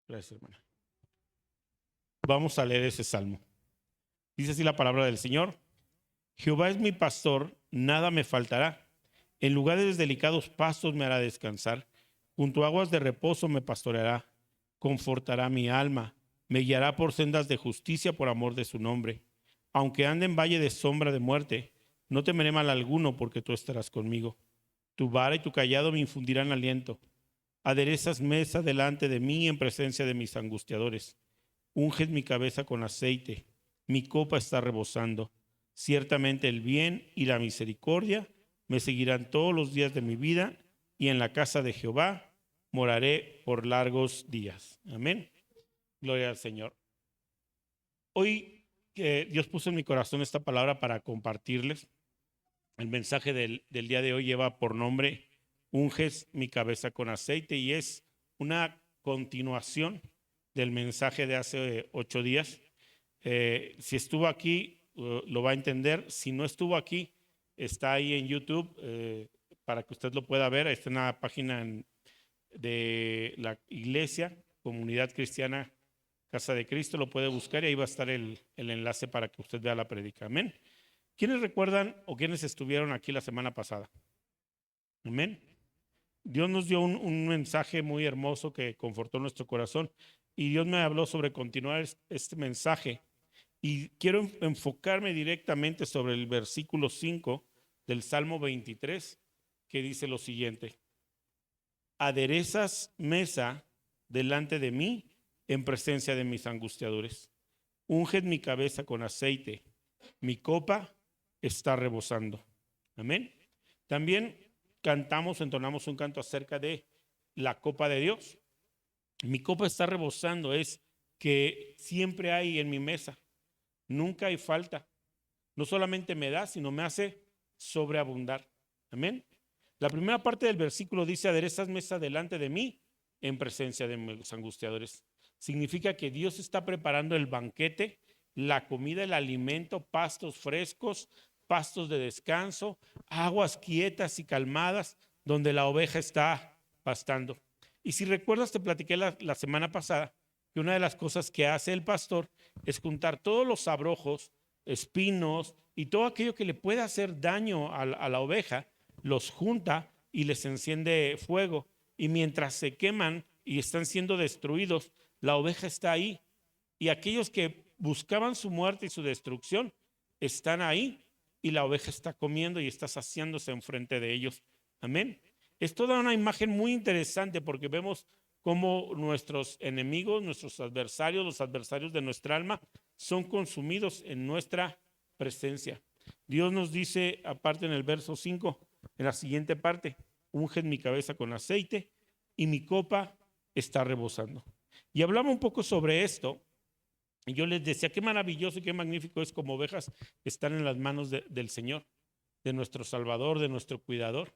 Gracias, hermana. Vamos a leer ese salmo. Dice así la palabra del Señor. Jehová es mi pastor, nada me faltará. En lugares delicados pastos me hará descansar. Junto a aguas de reposo me pastoreará. Confortará mi alma. Me guiará por sendas de justicia por amor de su nombre. Aunque ande en valle de sombra de muerte, no temeré mal alguno porque tú estarás conmigo. Tu vara y tu cayado me infundirán aliento. Aderezas mesa delante de mí en presencia de mis angustiadores. Unges mi cabeza con aceite. Mi copa está rebosando. Ciertamente el bien y la misericordia me seguirán todos los días de mi vida, y en la casa de Jehová moraré por largos días. Amén. Gloria al Señor. Hoy Dios puso en mi corazón esta palabra para compartirles. El mensaje del día de hoy lleva por nombre Unges mi cabeza con aceite, y es una continuación del mensaje de hace 8 días. Si estuvo aquí, lo va a entender. Si no estuvo aquí, está ahí en YouTube para que usted lo pueda ver. Está en la página de la iglesia, Comunidad Cristiana Casa de Cristo. Lo puede buscar y ahí va a estar el enlace para que usted vea la prédica. Amén. ¿Quiénes recuerdan o quiénes estuvieron aquí la semana pasada? Amén. Dios nos dio un mensaje muy hermoso que confortó nuestro corazón, y Dios me habló sobre continuar este mensaje. Y quiero enfocarme directamente sobre el versículo 5 del Salmo 23, que dice lo siguiente: aderezas mesa delante de mí en presencia de mis angustiadores. Unges mi cabeza con aceite, mi copa está rebosando. Amén. También entonamos un canto acerca de la copa de Dios. Mi copa está rebosando, es que siempre hay en mi mesa. Nunca hay falta. No solamente me da, sino me hace sobreabundar. Amén. La primera parte del versículo dice: aderezas mesa delante de mí en presencia de mis angustiadores. Significa que Dios está preparando el banquete, la comida, el alimento, pastos frescos, pastos de descanso, aguas quietas y calmadas donde la oveja está pastando. Y si recuerdas, te platiqué la semana pasada que una de las cosas que hace el pastor es juntar todos los abrojos, espinos y todo aquello que le pueda hacer daño a la oveja, los junta y les enciende fuego. Y mientras se queman y están siendo destruidos, la oveja está ahí. Y aquellos que buscaban su muerte y su destrucción están ahí, y la oveja está comiendo y está saciándose enfrente de ellos. Amén. Es toda una imagen muy interesante, porque vemos cómo nuestros enemigos, nuestros adversarios, los adversarios de nuestra alma, son consumidos en nuestra presencia. Dios nos dice, aparte en el verso 5, en la siguiente parte: unges mi cabeza con aceite y mi copa está rebosando. Y hablaba un poco sobre esto, y yo les decía qué maravilloso y qué magnífico es como ovejas estar en las manos del Señor, de nuestro Salvador, de nuestro cuidador.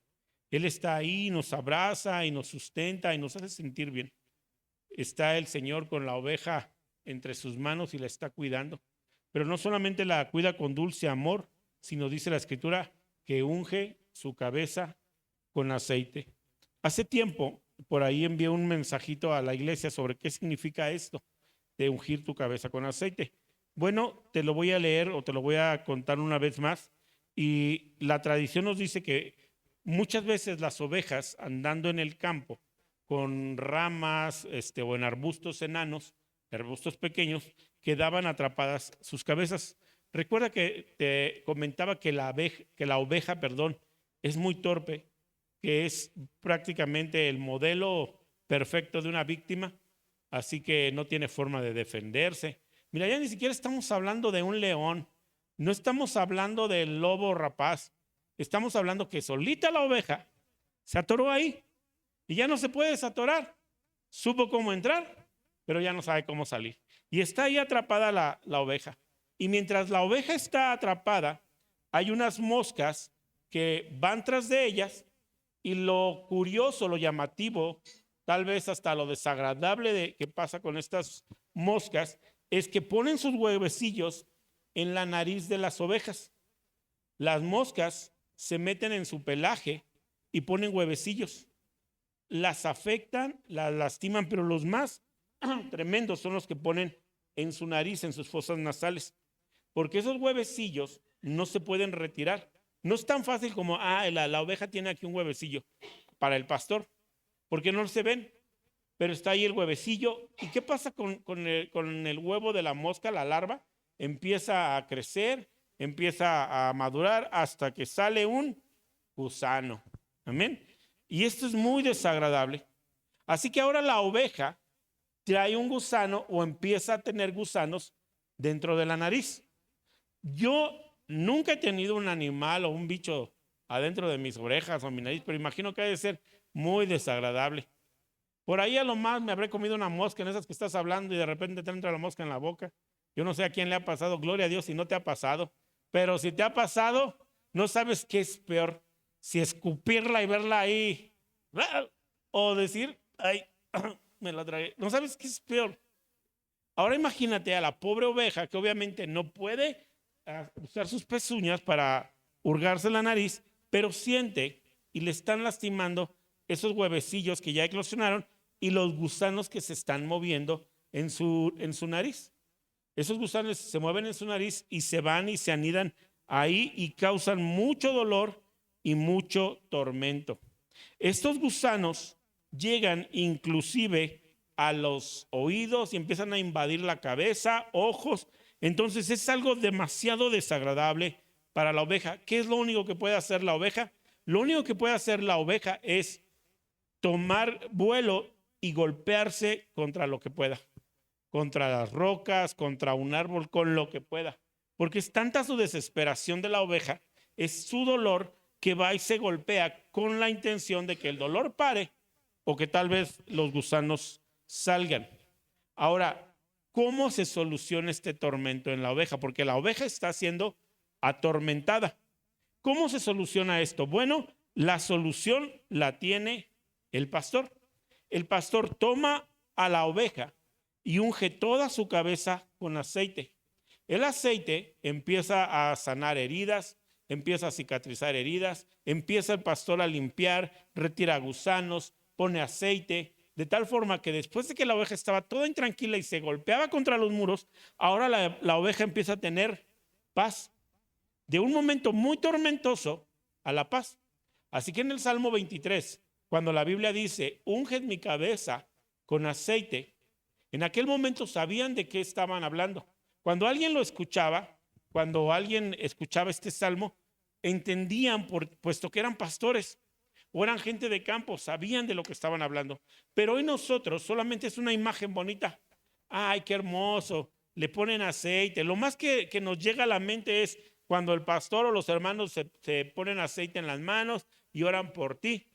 Él está ahí, nos abraza y nos sustenta y nos hace sentir bien. Está el Señor con la oveja entre sus manos y la está cuidando. Pero no solamente la cuida con dulce amor, sino dice la Escritura que unge su cabeza con aceite. Hace tiempo, por ahí envié un mensajito a la iglesia sobre qué significa esto de ungir tu cabeza con aceite. Bueno, te lo voy a leer o te lo voy a contar una vez más. Y la tradición nos dice que muchas veces las ovejas, andando en el campo con ramas o en arbustos enanos, arbustos pequeños, quedaban atrapadas sus cabezas. Recuerda que te comentaba que la oveja, es muy torpe, que es prácticamente el modelo perfecto de una víctima, así que no tiene forma de defenderse. Mira, ya ni siquiera estamos hablando de un león, no estamos hablando del lobo rapaz, estamos hablando que solita la oveja se atoró ahí y ya no se puede desatorar. Supo cómo entrar, pero ya no sabe cómo salir. Y está ahí atrapada la oveja. Y mientras la oveja está atrapada, hay unas moscas que van tras de ellas, y lo curioso, lo llamativo, tal vez hasta lo desagradable que pasa con estas moscas, es que ponen sus huevecillos en la nariz de las ovejas. Las moscas se meten en su pelaje y ponen huevecillos. Las afectan, las lastiman, pero los más tremendos son los que ponen en su nariz, en sus fosas nasales, porque esos huevecillos no se pueden retirar. No es tan fácil como, la oveja tiene aquí un huevecillo para el pastor, porque no se ven, pero está ahí el huevecillo. ¿Y qué pasa con el huevo de la mosca, la larva? Empieza a crecer, empieza a madurar hasta que sale un gusano. Amén. Y esto es muy desagradable. Así que ahora la oveja trae un gusano o empieza a tener gusanos dentro de la nariz. Yo nunca he tenido un animal o un bicho adentro de mis orejas o mi nariz, pero imagino que debe ser muy desagradable. Por ahí a lo más me habré comido una mosca en esas que estás hablando y de repente te entra la mosca en la boca. Yo no sé a quién le ha pasado, gloria a Dios si no te ha pasado, pero si te ha pasado, no sabes qué es peor, si escupirla y verla ahí, o decir, ay, me la tragué. No sabes qué es peor. Ahora imagínate a la pobre oveja que obviamente no puede usar sus pezuñas para hurgarse la nariz, pero siente y le están lastimando esos huevecillos que ya eclosionaron y los gusanos que se están moviendo en su nariz. Esos gusanos se mueven en su nariz y se van y se anidan ahí y causan mucho dolor y mucho tormento. Estos gusanos llegan inclusive a los oídos y empiezan a invadir la cabeza, ojos. Entonces es algo demasiado desagradable para la oveja. ¿Qué es lo único que puede hacer la oveja? Lo único que puede hacer la oveja es tomar vuelo y golpearse contra lo que pueda, contra las rocas, contra un árbol, con lo que pueda. Porque es tanta su desesperación de la oveja, es su dolor, que va y se golpea con la intención de que el dolor pare o que tal vez los gusanos salgan. Ahora, ¿cómo se soluciona este tormento en la oveja? Porque la oveja está siendo atormentada. ¿Cómo se soluciona esto? Bueno, la solución la tiene el pastor. El pastor toma a la oveja y unge toda su cabeza con aceite. El aceite empieza a sanar heridas, empieza a cicatrizar heridas, empieza el pastor a limpiar, retira gusanos, pone aceite, de tal forma que después de que la oveja estaba toda intranquila y se golpeaba contra los muros, ahora la oveja empieza a tener paz. De un momento muy tormentoso a la paz. Así que en el Salmo 23, cuando la Biblia dice, unged mi cabeza con aceite, en aquel momento sabían de qué estaban hablando. Cuando alguien lo escuchaba, cuando alguien escuchaba este salmo, entendían, puesto que eran pastores o eran gente de campo, sabían de lo que estaban hablando. Pero hoy nosotros solamente es una imagen bonita. Ay, qué hermoso, le ponen aceite. Lo más que nos llega a la mente es cuando el pastor o los hermanos se ponen aceite en las manos y oran por ti.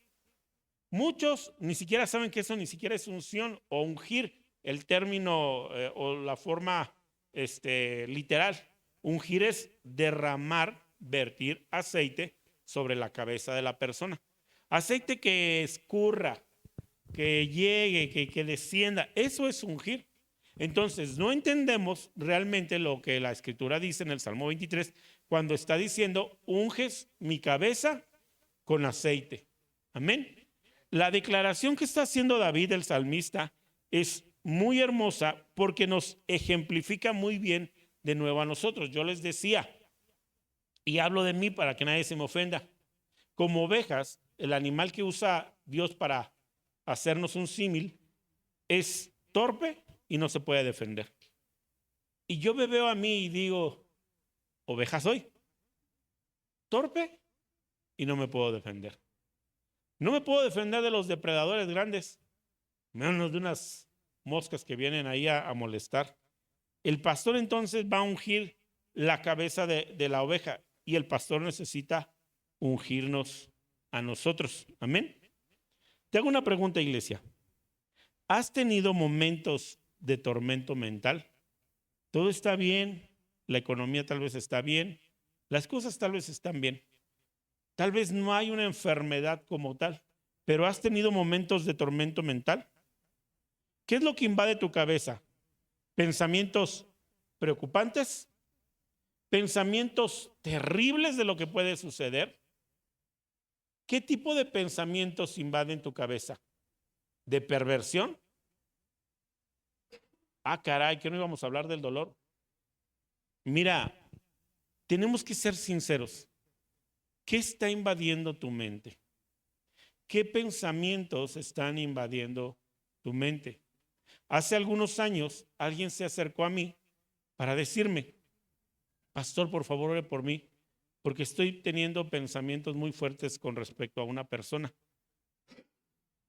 Muchos ni siquiera saben que eso ni siquiera es unción o ungir, el término o la forma literal. Ungir es derramar, vertir aceite sobre la cabeza de la persona. Aceite que escurra, que llegue, que descienda, eso es ungir. Entonces no entendemos realmente lo que la Escritura dice en el Salmo 23 cuando está diciendo, unges mi cabeza con aceite. Amén. La declaración que está haciendo David, el salmista, es muy hermosa porque nos ejemplifica muy bien de nuevo a nosotros. Yo les decía, y hablo de mí para que nadie se me ofenda, como ovejas, el animal que usa Dios para hacernos un símil es torpe y no se puede defender. Y yo me veo a mí y digo, oveja soy, torpe y no me puedo defender. No me puedo defender de los depredadores grandes, menos de unas moscas que vienen ahí a molestar. El pastor entonces va a ungir la cabeza de la oveja y el pastor necesita ungirnos a nosotros. Amén. Te hago una pregunta, iglesia. ¿Has tenido momentos de tormento mental? Todo está bien, la economía tal vez está bien, las cosas tal vez están bien. Tal vez no hay una enfermedad como tal, pero has tenido momentos de tormento mental. ¿Qué es lo que invade tu cabeza? ¿Pensamientos preocupantes? ¿Pensamientos terribles de lo que puede suceder? ¿Qué tipo de pensamientos invaden tu cabeza? ¿De perversión? ¿De Ah, caray, que no íbamos a hablar del dolor. Mira, tenemos que ser sinceros. ¿Qué está invadiendo tu mente? ¿Qué pensamientos están invadiendo tu mente? Hace algunos años alguien se acercó a mí para decirme, pastor, por favor, ore por mí, porque estoy teniendo pensamientos muy fuertes con respecto a una persona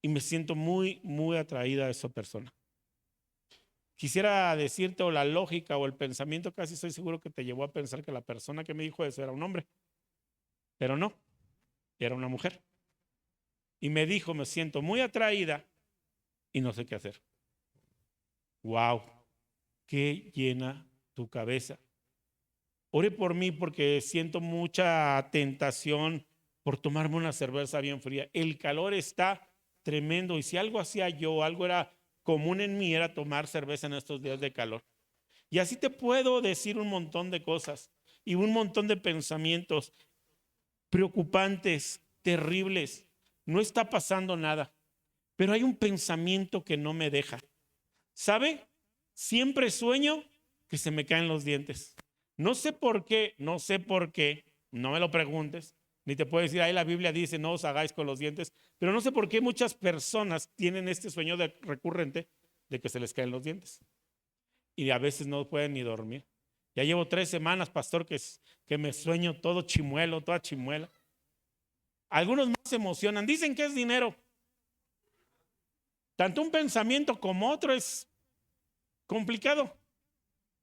y me siento muy, muy atraída a esa persona. Quisiera decirte o la lógica o el pensamiento, casi estoy seguro que te llevó a pensar que la persona que me dijo eso era un hombre, pero no, era una mujer. Y me dijo, me siento muy atraída y no sé qué hacer. Wow, qué llena tu cabeza. Ore por mí porque siento mucha tentación por tomarme una cerveza bien fría. El calor está tremendo y si algo hacía yo, algo era común en mí, era tomar cerveza en estos días de calor. Y así te puedo decir un montón de cosas y un montón de pensamientos preocupantes, terribles. No está pasando nada, pero hay un pensamiento que no me deja. ¿Sabe? Siempre sueño que se me caen los dientes. No sé por qué, no me lo preguntes, ni te puedo decir, ahí la Biblia dice, no os hagáis con los dientes, pero no sé por qué muchas personas tienen este sueño recurrente de que se les caen los dientes. Y a veces no pueden ni dormir. Ya llevo 3 semanas, pastor, que me sueño todo chimuelo, toda chimuela. Algunos más se emocionan, dicen que es dinero. Tanto un pensamiento como otro es complicado.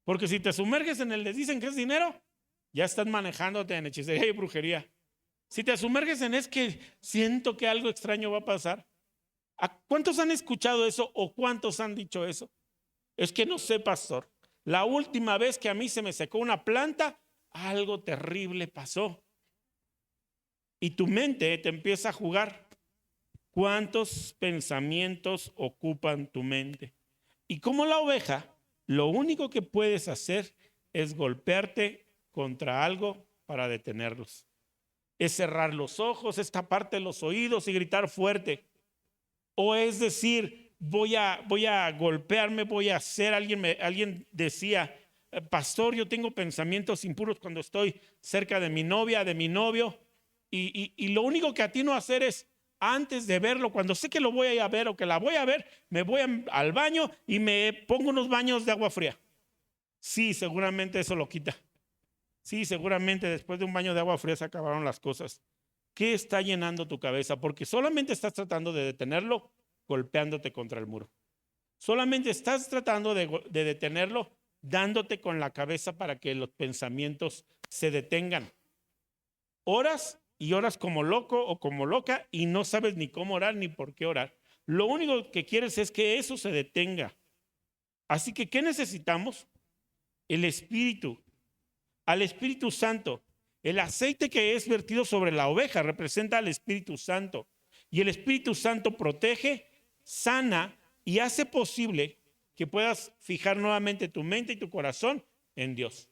Porque si te sumerges en el dicen que es dinero, ya estás manejándote en hechicería y brujería. Si te sumerges en es que siento que algo extraño va a pasar. ¿A cuántos han escuchado eso o cuántos han dicho eso? Es que no sé, pastor. La última vez que a mí se me secó una planta, algo terrible pasó. Y tu mente te empieza a jugar. ¿Cuántos pensamientos ocupan tu mente? Y como la oveja, lo único que puedes hacer es golpearte contra algo para detenerlos. Es cerrar los ojos, es taparte los oídos y gritar fuerte. O es decir, voy a golpearme, voy a hacer. Alguien decía, pastor, yo tengo pensamientos impuros cuando estoy cerca de mi novia, de mi novio. Y lo único que atino a hacer es, antes de verlo, cuando sé que lo voy a ir a ver o que la voy a ver, me voy al baño y me pongo unos baños de agua fría. Sí, seguramente eso lo quita. Sí, seguramente después de un baño de agua fría se acabaron las cosas. ¿Qué está llenando tu cabeza? Porque solamente estás tratando de detenerlo golpeándote contra el muro. Solamente estás tratando de detenerlo dándote con la cabeza para que los pensamientos se detengan. Oras y oras como loco o como loca y no sabes ni cómo orar ni por qué orar. Lo único que quieres es que eso se detenga. Así que, ¿qué necesitamos? El Espíritu, al Espíritu Santo. El aceite que es vertido sobre la oveja representa al Espíritu Santo. Y el Espíritu Santo protege, sana y hace posible que puedas fijar nuevamente tu mente y tu corazón en Dios.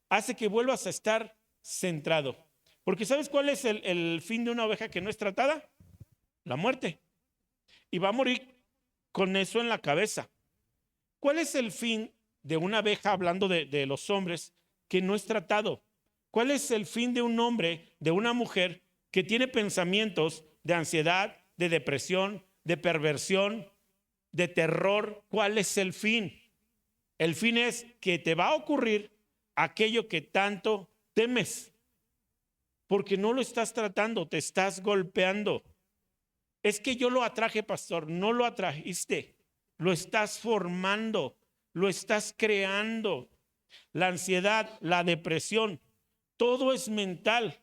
Hace que vuelvas a estar centrado. Porque ¿sabes cuál es el fin de una oveja que no es tratada? La muerte. Y va a morir con eso en la cabeza. ¿Cuál es el fin de una oveja, hablando de los hombres, que no es tratado? ¿Cuál es el fin de un hombre, de una mujer que tiene pensamientos de ansiedad, de depresión, de perversión, de terror? ¿Cuál es el fin? El fin es que te va a ocurrir aquello que tanto temes, porque no lo estás tratando, te estás golpeando. Es que yo lo atraje, pastor. No lo atrajiste, lo estás formando, lo estás creando. La ansiedad, la depresión, todo es mental,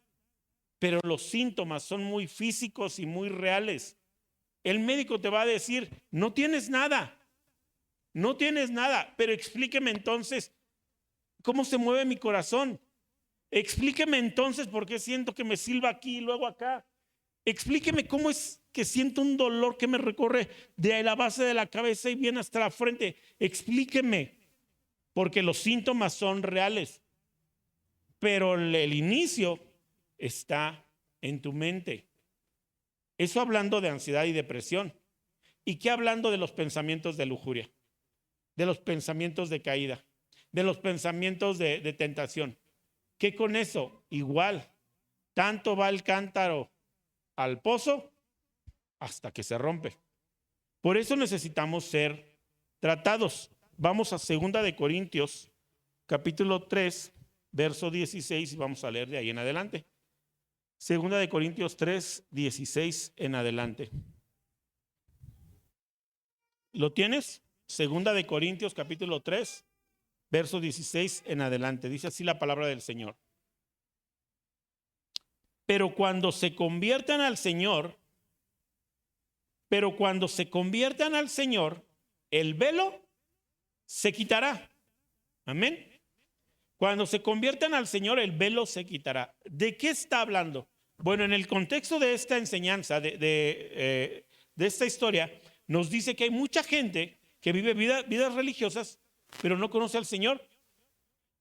pero los síntomas son muy físicos y muy reales. El médico te va a decir, no tienes nada, no tienes nada, pero explíqueme entonces cómo se mueve mi corazón. Explíqueme entonces por qué siento que me silba aquí y luego acá. Explíqueme cómo es que siento un dolor que me recorre de la base de la cabeza y viene hasta la frente. Explíqueme, porque los síntomas son reales, pero el inicio está en tu mente. Eso hablando de ansiedad y depresión. ¿Y qué hablando de los pensamientos de lujuria? de los pensamientos de caída, de los pensamientos de tentación. ¿Qué con eso? Igual, tanto va el cántaro al pozo hasta que se rompe. Por eso necesitamos ser tratados. Vamos a 2 de Corintios, capítulo 3, verso 16, y vamos a leer de ahí en adelante. 2 de Corintios 3, 16 en adelante. ¿Lo tienes? 2 de Corintios, capítulo 3, verso 16 en adelante. Dice así la palabra del Señor. Pero cuando se conviertan al Señor, el velo se quitará. Amén. Cuando se conviertan al Señor, el velo se quitará. ¿De qué está hablando? Bueno, en el contexto de esta enseñanza, de esta historia, nos dice que hay mucha gente que vive vidas religiosas, pero no conoce al Señor.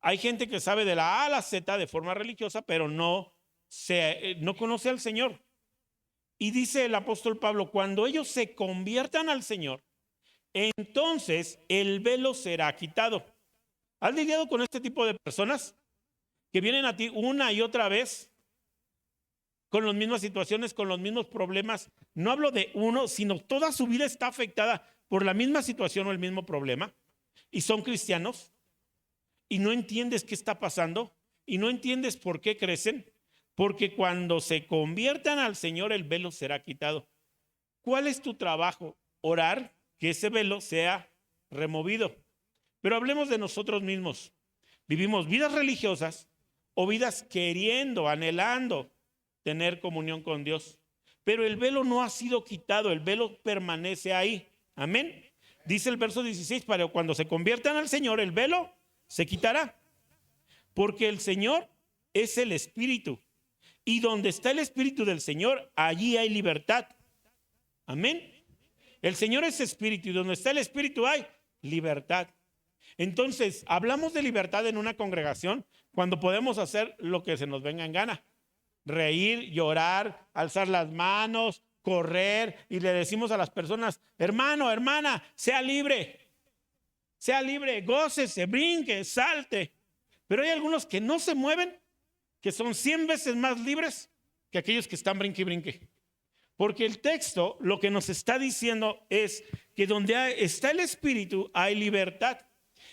Hay gente que sabe de la A a la Z de forma religiosa, pero no conoce al Señor. Y dice el apóstol Pablo, cuando ellos se conviertan al Señor, entonces el velo será quitado. ¿Has lidiado con este tipo de personas que vienen a ti una y otra vez con las mismas situaciones, con los mismos problemas? No hablo de uno, sino toda su vida está afectada por la misma situación o el mismo problema. Y son cristianos y no entiendes qué está pasando y no entiendes por qué crecen. Porque cuando se conviertan al Señor, el velo será quitado. ¿Cuál es tu trabajo? Orar que ese velo sea removido. Pero hablemos de nosotros mismos. Vivimos vidas religiosas o vidas queriendo, anhelando tener comunión con Dios. Pero el velo no ha sido quitado, el velo permanece ahí. Amén. Dice el verso 16, para cuando se conviertan al Señor, el velo se quitará. Porque el Señor es el Espíritu. Y donde está el Espíritu del Señor, allí hay libertad. Amén. El Señor es Espíritu y donde está el Espíritu hay libertad. Entonces, hablamos de libertad en una congregación cuando podemos hacer lo que se nos venga en gana. Reír, llorar, alzar las manos, correr, y le decimos a las personas, hermano, hermana, sea libre, gócese, brinque, salte. Pero hay algunos que no se mueven, que son 100 veces más libres que aquellos que están brinque y brinque. Porque el texto lo que nos está diciendo es que donde está el Espíritu hay libertad.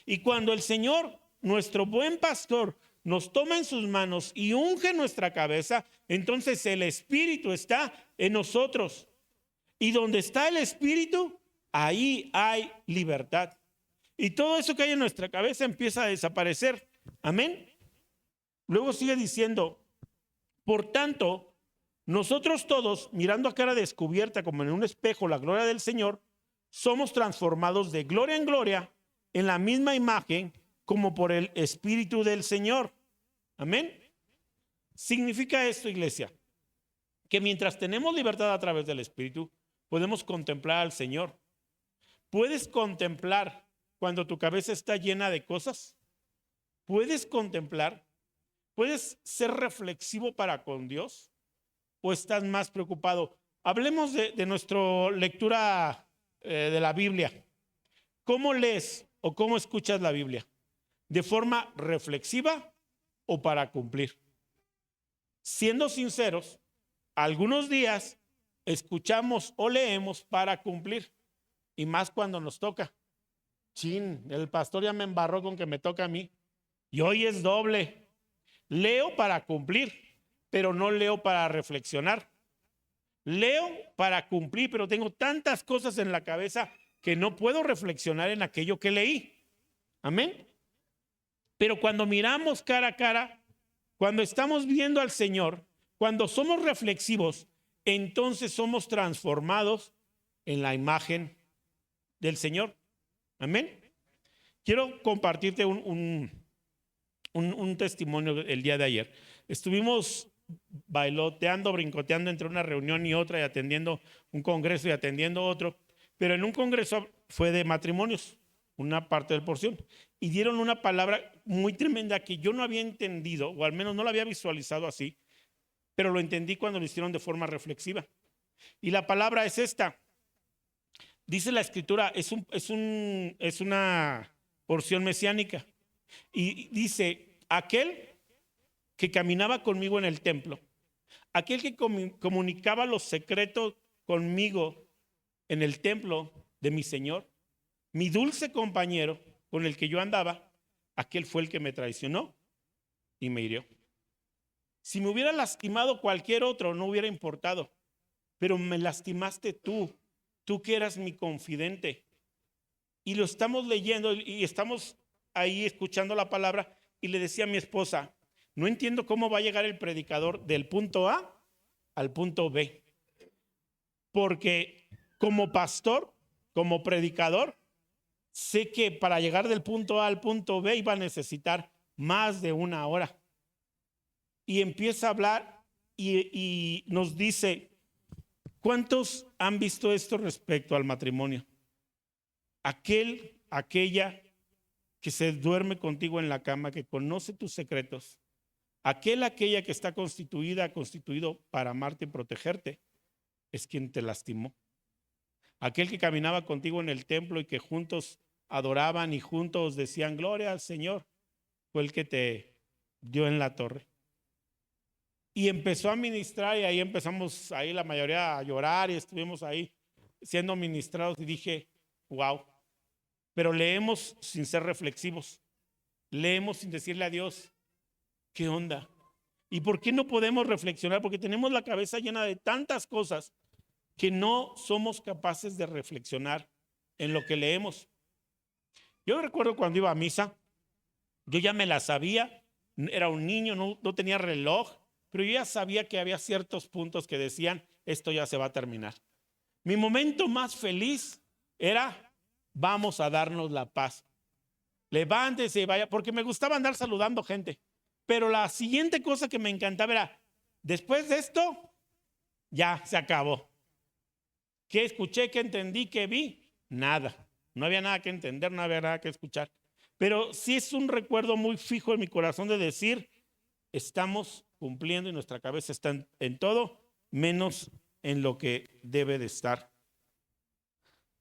Y cuando el Señor, nuestro buen pastor, nos toma en sus manos y unge nuestra cabeza, entonces el Espíritu está en nosotros. Y donde está el Espíritu, ahí hay libertad. Y todo eso que hay en nuestra cabeza empieza a desaparecer. Amén. Luego sigue diciendo, por tanto, nosotros todos, mirando a cara descubierta como en un espejo la gloria del Señor, somos transformados de gloria en gloria en la misma imagen como por el Espíritu del Señor. Amén. Significa esto, iglesia, que mientras tenemos libertad a través del Espíritu, podemos contemplar al Señor. ¿Puedes contemplar cuando tu cabeza está llena de cosas? ¿Puedes contemplar? ¿Puedes ser reflexivo para con Dios? ¿O estás más preocupado? Hablemos de nuestra lectura de la Biblia. ¿Cómo lees o cómo escuchas la Biblia? ¿De forma reflexiva o para cumplir? Siendo sinceros, algunos días escuchamos o leemos para cumplir, y más cuando nos toca. Chin, el pastor ya me embarró con que me toca a mí, y hoy es doble. Leo para cumplir, pero no leo para reflexionar. Leo para cumplir, pero tengo tantas cosas en la cabeza que no puedo reflexionar en aquello que leí. Amén. Pero cuando miramos cara a cara, cuando estamos viendo al Señor, cuando somos reflexivos, entonces somos transformados en la imagen del Señor. Amén. Quiero compartirte un testimonio el día de ayer. Estuvimos bailoteando, brincoteando entre una reunión y otra, y atendiendo un congreso y atendiendo otro, pero en un congreso fue de matrimonios, una parte del porción, y dieron una palabra muy tremenda que yo no había entendido, o al menos no la había visualizado así, pero lo entendí cuando lo hicieron de forma reflexiva. Y la palabra es esta: Dice la escritura, es una porción mesiánica. Y dice, aquel que caminaba conmigo en el templo, aquel que comunicaba los secretos conmigo en el templo de mi Señor, mi dulce compañero con el que yo andaba, aquel fue el que me traicionó y me hirió. Si me hubiera lastimado cualquier otro, no hubiera importado, pero me lastimaste tú que eras mi confidente. Y lo estamos leyendo y estamos ahí escuchando la palabra, y le decía a mi esposa, no entiendo cómo va a llegar el predicador del punto A al punto B, porque como pastor, como predicador, sé que para llegar del punto A al punto B iba a necesitar más de una hora. Y empieza a hablar y nos dice, ¿cuántos han visto esto respecto al matrimonio? Aquella que se duerme contigo en la cama, que conoce tus secretos, aquella que está constituido para amarte y protegerte, es quien te lastimó. Aquel que caminaba contigo en el templo y que juntos adoraban y juntos decían gloria al Señor, fue el que te dio en la torre. Y empezó a ministrar, y ahí empezamos ahí la mayoría a llorar, y estuvimos ahí siendo ministrados, y dije, wow. Pero leemos sin ser reflexivos, leemos sin decirle a Dios, ¿qué onda? ¿Y por qué no podemos reflexionar? Porque tenemos la cabeza llena de tantas cosas que no somos capaces de reflexionar en lo que leemos. Yo recuerdo cuando iba a misa, yo ya me la sabía, era un niño, no tenía reloj, pero yo ya sabía que había ciertos puntos que decían, esto ya se va a terminar. Mi momento más feliz era, vamos a darnos la paz. Levántese y vaya, porque me gustaba andar saludando gente. Pero la siguiente cosa que me encantaba era, después de esto, ya se acabó. ¿Qué escuché, qué entendí, qué vi? Nada. No había nada que entender, no había nada que escuchar. Pero sí es un recuerdo muy fijo en mi corazón de decir, estamos cumpliendo y nuestra cabeza está en todo, menos en lo que debe de estar.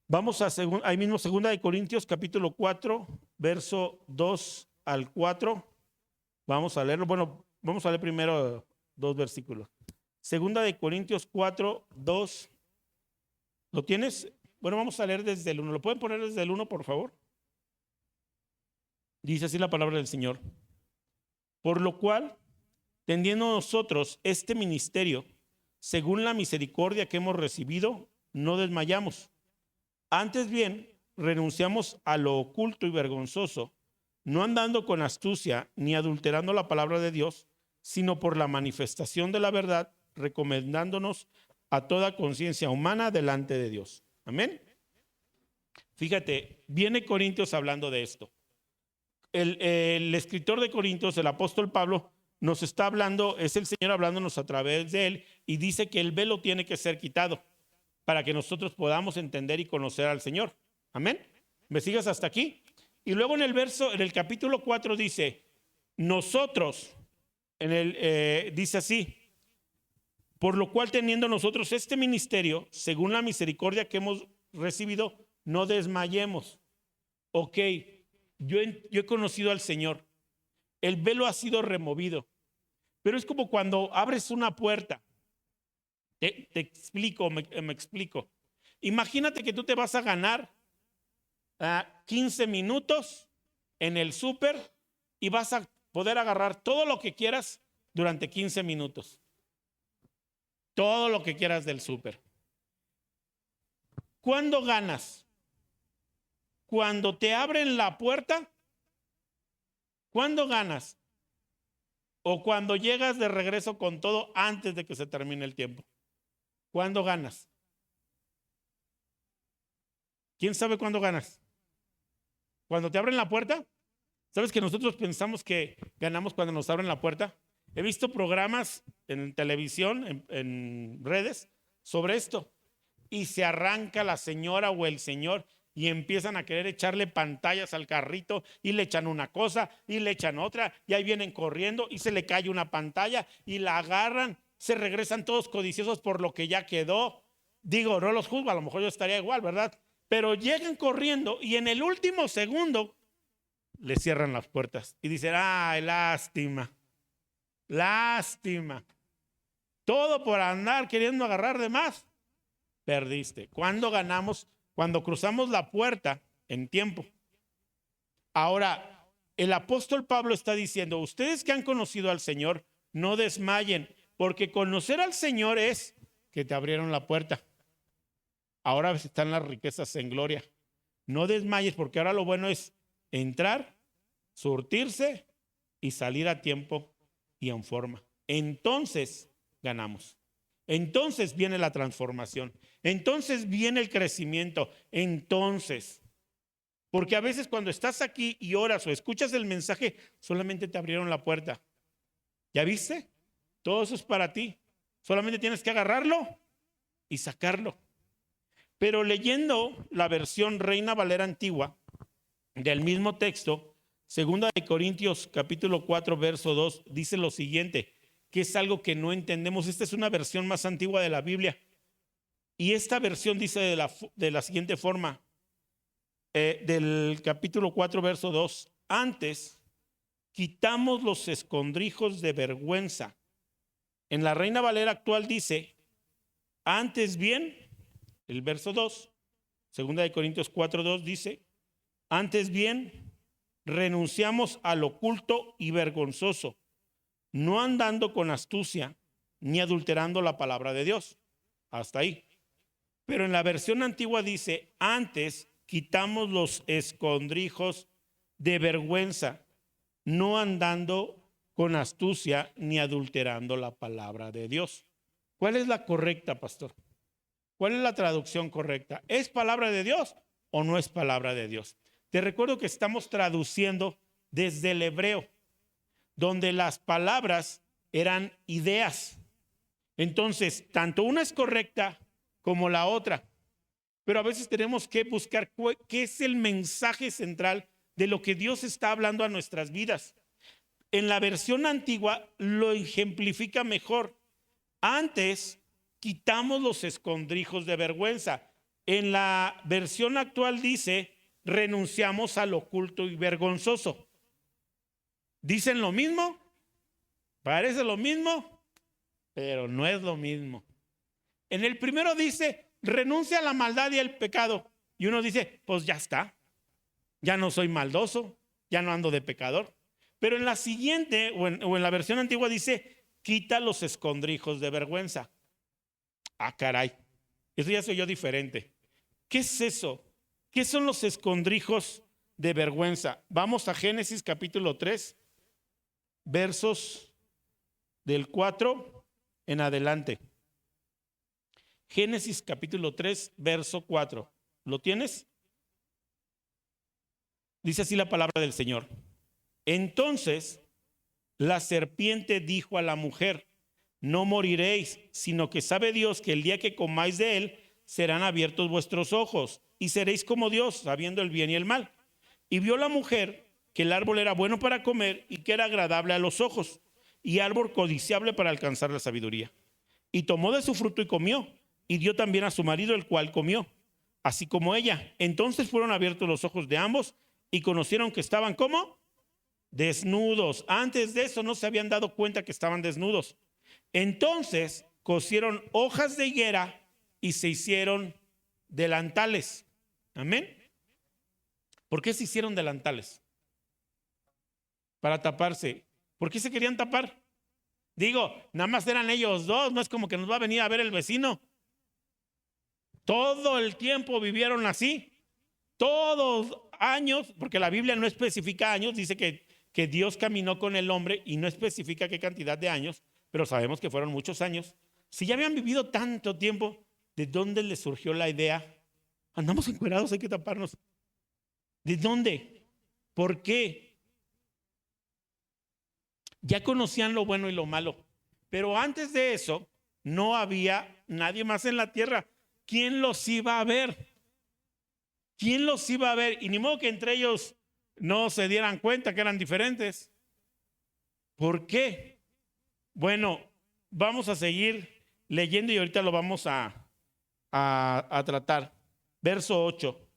Vamos a ahí mismo, 2 Corintios capítulo 4, verso 2 al 4. Vamos a leerlo. Bueno, vamos a leer primero 2 versículos. 2 Corintios 4, 2. ¿Lo tienes? Bueno, vamos a leer desde el 1. ¿Lo pueden poner desde el 1, por favor? Dice así la palabra del Señor. Por lo cual, tendiendo nosotros este ministerio, según la misericordia que hemos recibido, no desmayamos. Antes bien, renunciamos a lo oculto y vergonzoso, no andando con astucia ni adulterando la palabra de Dios, sino por la manifestación de la verdad, recomendándonos a toda conciencia humana delante de Dios. Amén. Fíjate, viene Corintios hablando de esto. El escritor de Corintios, el apóstol Pablo, nos está hablando, es el Señor hablándonos a través de él, y dice que el velo tiene que ser quitado para que nosotros podamos entender y conocer al Señor. Amén. ¿Me sigues hasta aquí? Y luego en el capítulo 4 dice, nosotros, dice así, por lo cual teniendo nosotros este ministerio, según la misericordia que hemos recibido, no desmayemos. Ok, yo he conocido al Señor, el velo ha sido removido, pero es como cuando abres una puerta. Te explico, me explico. Imagínate que tú te vas a ganar 15 minutos en el súper y vas a poder agarrar todo lo que quieras durante 15 minutos. Todo lo que quieras del súper. ¿Cuándo ganas? Cuando te abren la puerta. ¿Cuándo ganas? O cuando llegas de regreso con todo antes de que se termine el tiempo. ¿Cuándo ganas? ¿Quién sabe cuándo ganas? ¿Cuando te abren la puerta? ¿Sabes que nosotros pensamos que ganamos cuando nos abren la puerta? He visto programas en televisión, en redes, sobre esto. Y se arranca la señora o el señor y empiezan a querer echarle pantallas al carrito y le echan una cosa y le echan otra y ahí vienen corriendo y se le cae una pantalla y la agarran, se regresan todos codiciosos por lo que ya quedó. Digo, no los juzgo, a lo mejor yo estaría igual, ¿verdad? pero llegan corriendo y en el último segundo le cierran las puertas y dicen, ay, lástima, lástima. Todo por andar queriendo agarrar de más. Perdiste. ¿Cuándo ganamos? Cuando cruzamos la puerta en tiempo. Ahora, el apóstol Pablo está diciendo, ustedes que han conocido al Señor, no desmayen, porque conocer al Señor es que te abrieron la puerta. Ahora están las riquezas en gloria. No desmayes, porque ahora lo bueno es entrar, surtirse y salir a tiempo y en forma. Entonces ganamos. Entonces viene la transformación. Entonces viene el crecimiento. Entonces, porque a veces cuando estás aquí y oras o escuchas el mensaje, solamente te abrieron la puerta. ¿Ya viste? Todo eso es para ti. Solamente tienes que agarrarlo y sacarlo. Pero leyendo la versión Reina Valera antigua del mismo texto, 2 Corintios capítulo 4, verso 2, dice lo siguiente, que es algo que no entendemos. Esta es una versión más antigua de la Biblia. Y esta versión dice de la siguiente forma, del capítulo 4, verso 2, antes quitamos los escondrijos de vergüenza. En la Reina Valera actual dice, antes bien, el verso 2, 2 Corintios 4, 2 dice, antes bien, renunciamos al oculto y vergonzoso, no andando con astucia ni adulterando la palabra de Dios. Hasta ahí. Pero en la versión antigua dice, antes quitamos los escondrijos de vergüenza, no andando con astucia ni adulterando la palabra de Dios. ¿Cuál es la correcta, pastor? ¿Cuál es la traducción correcta? ¿Es palabra de Dios o no es palabra de Dios? Te recuerdo que estamos traduciendo desde el hebreo, donde las palabras eran ideas. Entonces, tanto una es correcta como la otra. Pero a veces tenemos que buscar qué es el mensaje central de lo que Dios está hablando a nuestras vidas. En la versión antigua lo ejemplifica mejor. Antes quitamos los escondrijos de vergüenza. En la versión actual dice, renunciamos al oculto y vergonzoso. ¿Dicen lo mismo? Parece lo mismo, pero no es lo mismo. En el primero dice, renuncia a la maldad y al pecado. Y uno dice, pues ya está. Ya no soy maldoso, ya no ando de pecador. Pero en la siguiente, o en la versión antigua dice, quita los escondrijos de vergüenza. Ah, caray, eso ya soy yo diferente. ¿Qué es eso? ¿Qué son los escondrijos de vergüenza? Vamos a Génesis capítulo 3, versos del 4 en adelante. Génesis capítulo 3, verso 4. ¿Lo tienes? Dice así la palabra del Señor. Entonces la serpiente dijo a la mujer, no moriréis, sino que sabe Dios que el día que comáis de él, serán abiertos vuestros ojos y seréis como Dios, sabiendo el bien y el mal. Y vio la mujer que el árbol era bueno para comer y que era agradable a los ojos y árbol codiciable para alcanzar la sabiduría. Y tomó de su fruto y comió, y dio también a su marido, el cual comió, así como ella. Entonces fueron abiertos los ojos de ambos y conocieron que estaban ¿cómo? Desnudos. Antes de eso no se habían dado cuenta que estaban desnudos. Entonces cosieron hojas de higuera y se hicieron delantales. Amén. ¿Por qué se hicieron delantales? Para taparse. ¿Por qué se querían tapar? Digo, nada más eran ellos dos, no es como que nos va a venir a ver el vecino. Todo el tiempo vivieron así. Todos años, porque la Biblia no especifica años, dice que Dios caminó con el hombre y no especifica qué cantidad de años, pero sabemos que fueron muchos años. Si ya habían vivido tanto tiempo, ¿de dónde les surgió la idea? Andamos encuerados, hay que taparnos. ¿De dónde? ¿Por qué? Ya conocían lo bueno y lo malo, pero antes de eso no había nadie más en la tierra. ¿Quién los iba a ver? ¿Quién los iba a ver? Y ni modo que entre ellos no se dieran cuenta que eran diferentes. ¿Por qué? Bueno, vamos a seguir leyendo y ahorita lo vamos a tratar. Verso 8.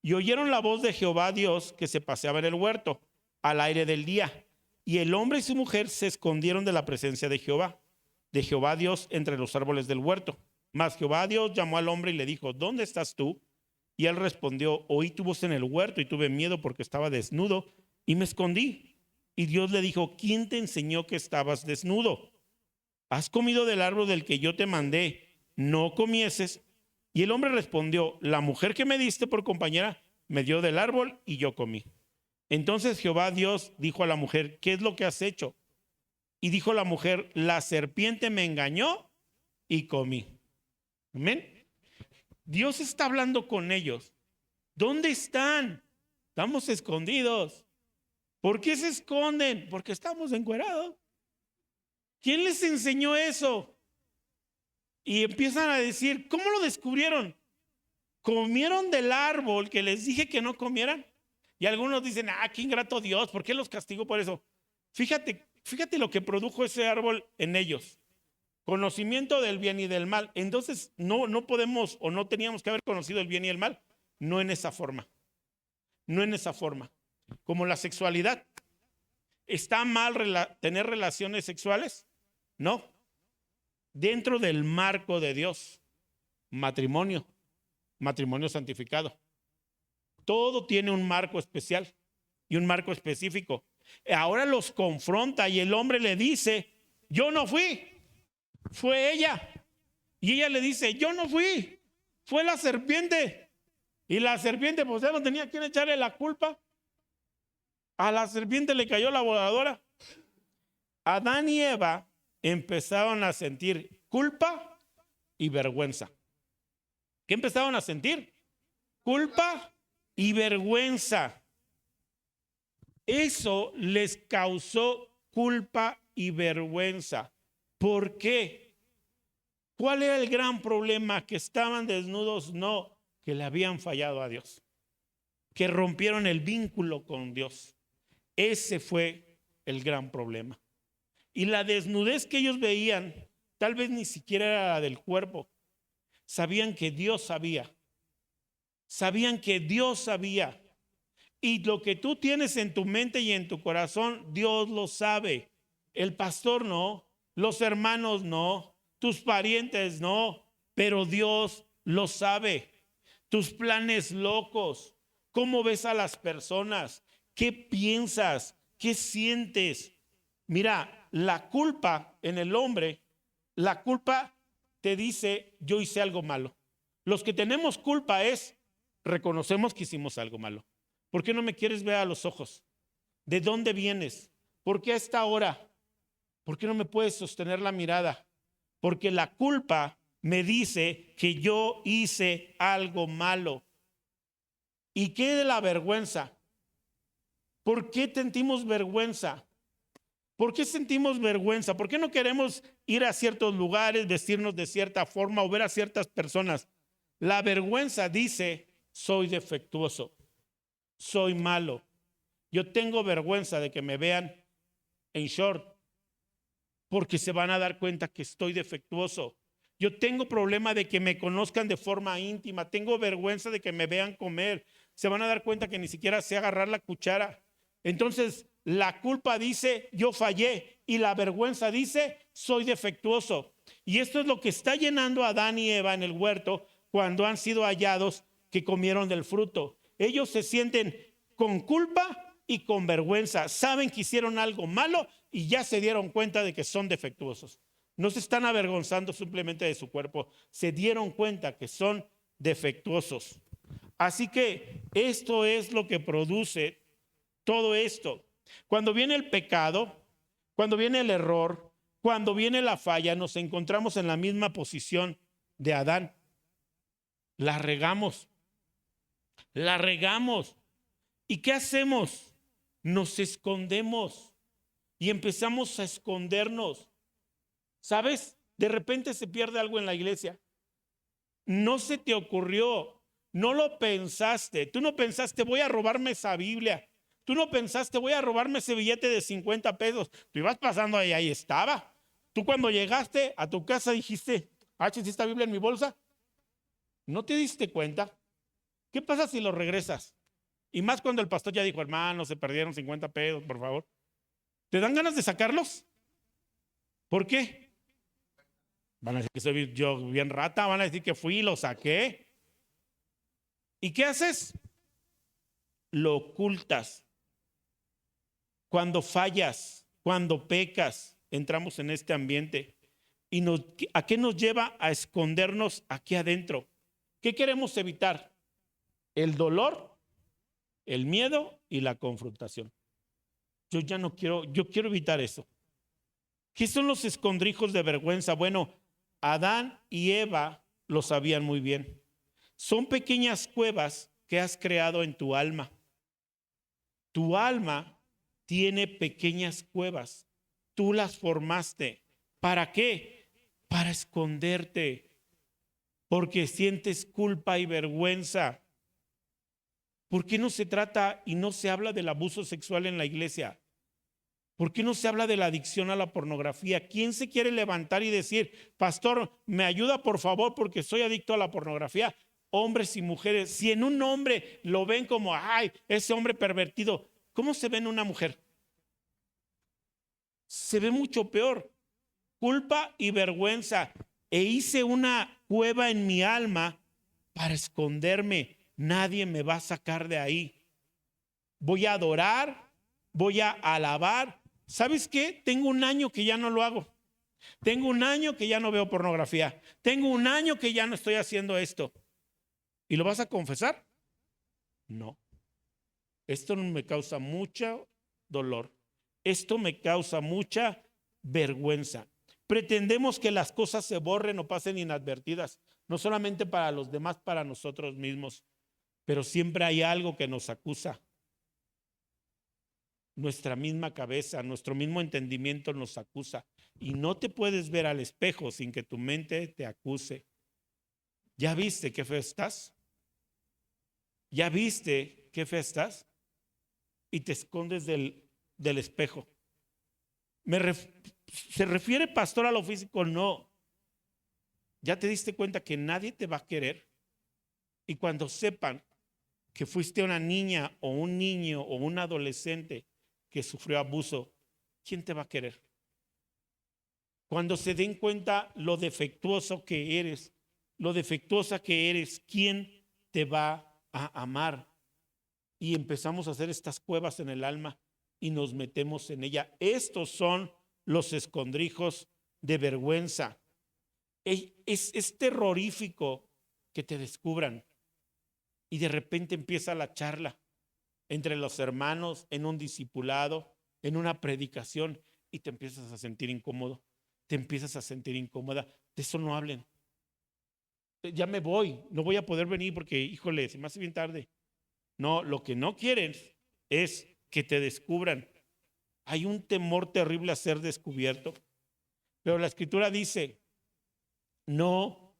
Y oyeron la voz de Jehová Dios que se paseaba en el huerto al aire del día. Y el hombre y su mujer se escondieron de la presencia de Jehová Dios entre los árboles del huerto. Mas Jehová Dios llamó al hombre y le dijo, ¿dónde estás tú? Y él respondió, oí tu voz en el huerto y tuve miedo porque estaba desnudo y me escondí. Y Dios le dijo, ¿quién te enseñó que estabas desnudo? ¿Has comido del árbol del que yo te mandé? No comieses. Y el hombre respondió, la mujer que me diste por compañera me dio del árbol y yo comí. Entonces Jehová Dios dijo a la mujer, ¿qué es lo que has hecho? Y dijo la mujer, la serpiente me engañó y comí. Amén. Dios está hablando con ellos. ¿Dónde están? Estamos escondidos. ¿Por qué se esconden? Porque estamos encuerados. ¿Quién les enseñó eso? Y empiezan a decir, ¿cómo lo descubrieron? ¿Comieron del árbol que les dije que no comieran? Y algunos dicen, qué ingrato Dios, ¿por qué los castigó por eso? Fíjate lo que produjo ese árbol en ellos. Conocimiento del bien y del mal. Entonces no podemos o no teníamos que haber conocido el bien y el mal. No en esa forma. No en esa forma. Como la sexualidad. ¿Está mal tener relaciones sexuales? No. Dentro del marco de Dios. Matrimonio santificado. Todo tiene un marco especial y un marco específico. Ahora los confronta y el hombre le dice, yo no fui. Fue ella. Y ella le dice, yo no fui, fue la serpiente. Y la serpiente, pues ya no tenía quien echarle la culpa. A la serpiente le cayó la voladora. Adán y Eva empezaron a sentir culpa y vergüenza. ¿Qué empezaron a sentir? Culpa y vergüenza. Eso les causó culpa y vergüenza. ¿Por qué? ¿Cuál era el gran problema? ¿Que estaban desnudos? No, que le habían fallado a Dios, que rompieron el vínculo con Dios. Ese fue el gran problema. Y la desnudez que ellos veían, tal vez ni siquiera era la del cuerpo. Sabían que Dios sabía. Sabían que Dios sabía. Y lo que tú tienes en tu mente y en tu corazón, Dios lo sabe. El pastor no. Los hermanos no, tus parientes no, pero Dios lo sabe. Tus planes locos, cómo ves a las personas, qué piensas, qué sientes. Mira, la culpa en el hombre, la culpa te dice, yo hice algo malo. Los que tenemos culpa reconocemos que hicimos algo malo. ¿Por qué no me quieres ver a los ojos? ¿De dónde vienes? ¿Por qué a esta hora? ¿Por qué no me puedes sostener la mirada? Porque la culpa me dice que yo hice algo malo. ¿Y qué de la vergüenza? ¿Por qué sentimos vergüenza? ¿Por qué sentimos vergüenza? ¿Por qué no queremos ir a ciertos lugares, vestirnos de cierta forma o ver a ciertas personas? La vergüenza dice, soy defectuoso, soy malo. Yo tengo vergüenza de que me vean en short, porque se van a dar cuenta que estoy defectuoso. Yo tengo problema de que me conozcan de forma íntima. Tengo vergüenza de que me vean comer. Se van a dar cuenta que ni siquiera sé agarrar la cuchara. Entonces, la culpa dice, yo fallé. Y la vergüenza dice, soy defectuoso. Y esto es lo que está llenando a Adán y Eva en el huerto cuando han sido hallados que comieron del fruto. Ellos se sienten con culpa y con vergüenza. Saben que hicieron algo malo y ya se dieron cuenta de que son defectuosos. No se están avergonzando simplemente de su cuerpo, se dieron cuenta que son defectuosos. Así que esto es lo que produce todo esto. Cuando viene el pecado, cuando viene el error, cuando viene la falla, nos encontramos en la misma posición de Adán. La regamos. ¿Y qué hacemos? Nos escondemos y empezamos a escondernos. ¿Sabes? De repente se pierde algo en la iglesia. No se te ocurrió, no lo pensaste. Tú no pensaste, voy a robarme esa Biblia. Tú no pensaste, voy a robarme ese billete de 50 pesos. Tú ibas pasando ahí estaba. Tú cuando llegaste a tu casa dijiste, ¿sí esta Biblia en mi bolsa? ¿No te diste cuenta? ¿Qué pasa si los regresas? Y más cuando el pastor ya dijo, hermano, se perdieron 50 pesos, por favor. ¿Te dan ganas de sacarlos? ¿Por qué? Van a decir que soy yo bien rata, van a decir que fui y lo saqué. ¿Y qué haces? Lo ocultas. Cuando fallas, cuando pecas, entramos en este ambiente. ¿Y a qué nos lleva? A escondernos aquí adentro. ¿Qué queremos evitar? El dolor, el miedo y la confrontación. Yo ya no quiero, yo quiero evitar eso. ¿Qué son los escondrijos de vergüenza? Bueno, Adán y Eva lo sabían muy bien. Son pequeñas cuevas que has creado en tu alma. Tu alma tiene pequeñas cuevas. Tú las formaste. ¿Para qué? Para esconderte. Porque sientes culpa y vergüenza. ¿Por qué no se trata y no se habla del abuso sexual en la iglesia? ¿Por qué no se habla de la adicción a la pornografía? ¿Quién se quiere levantar y decir, pastor, me ayuda por favor porque soy adicto a la pornografía? Hombres y mujeres, si en un hombre lo ven como, ay, ese hombre pervertido, ¿cómo se ve en una mujer? Se ve mucho peor. Culpa y vergüenza. E hice una cueva en mi alma para esconderme. Nadie me va a sacar de ahí. Voy a adorar, voy a alabar. ¿Sabes qué? Tengo un año que ya no lo hago. Tengo un año que ya no veo pornografía. Tengo un año que ya no estoy haciendo esto. ¿Y lo vas a confesar? No. Esto me causa mucho dolor. Esto me causa mucha vergüenza. Pretendemos que las cosas se borren o pasen inadvertidas, no solamente para los demás, para nosotros mismos. Pero siempre hay algo que nos acusa. Nuestra misma cabeza, nuestro mismo entendimiento nos acusa. Y no te puedes ver al espejo sin que tu mente te acuse. ¿Ya viste qué feo estás? ¿Ya viste qué feo estás? Y te escondes del espejo. ¿Se refiere, pastor, a lo físico? No. ¿Ya te diste cuenta que nadie te va a querer? Y cuando sepan que fuiste una niña o un niño o un adolescente que sufrió abuso, ¿quién te va a querer? Cuando se den cuenta lo defectuoso que eres, lo defectuosa que eres, ¿quién te va a amar? Y empezamos a hacer estas cuevas en el alma y nos metemos en ella. Estos son los escondrijos de vergüenza. Es terrorífico que te descubran. Y de repente empieza la charla entre los hermanos, en un discipulado, en una predicación, y te empiezas a sentir incómodo, te empiezas a sentir incómoda. De eso no hablen. Ya me voy, no voy a poder venir porque, híjole, se me hace bien tarde. No, lo que no quieren es que te descubran. Hay un temor terrible a ser descubierto. Pero la Escritura dice, no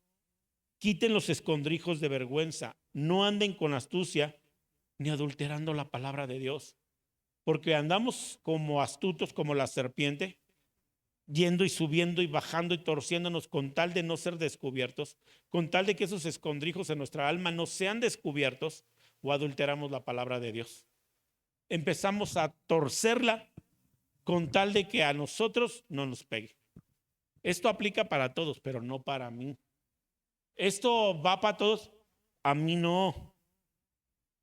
quiten los escondrijos de vergüenza, no anden con astucia ni adulterando la palabra de Dios. Porque andamos como astutos como la serpiente, yendo y subiendo y bajando y torciéndonos con tal de no ser descubiertos, con tal de que esos escondrijos en nuestra alma no sean descubiertos, o adulteramos la palabra de Dios. Empezamos a torcerla con tal de que a nosotros no nos pegue. Esto aplica para todos, pero no para mí. Esto va para todos, a mí no.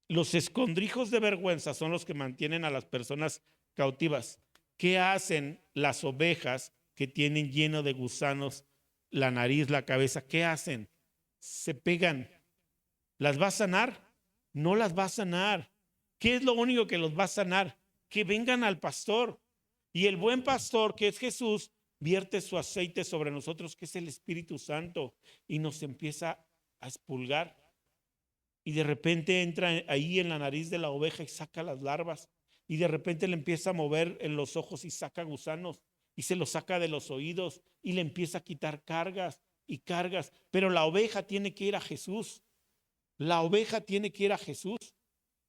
Los escondrijos de vergüenza son los que mantienen a las personas cautivas. ¿Qué hacen las ovejas que tienen lleno de gusanos la nariz, la cabeza? ¿Qué hacen? Se pegan. ¿Las va a sanar? No las va a sanar. ¿Qué es lo único que los va a sanar? Que vengan al pastor. Y el buen pastor, que es Jesús, vierte su aceite sobre nosotros, que es el Espíritu Santo, y nos empieza a expulgar. Y de repente entra ahí en la nariz de la oveja y saca las larvas. Y de repente le empieza a mover en los ojos y saca gusanos. Y se los saca de los oídos y le empieza a quitar cargas y cargas. Pero la oveja tiene que ir a Jesús. La oveja tiene que ir a Jesús.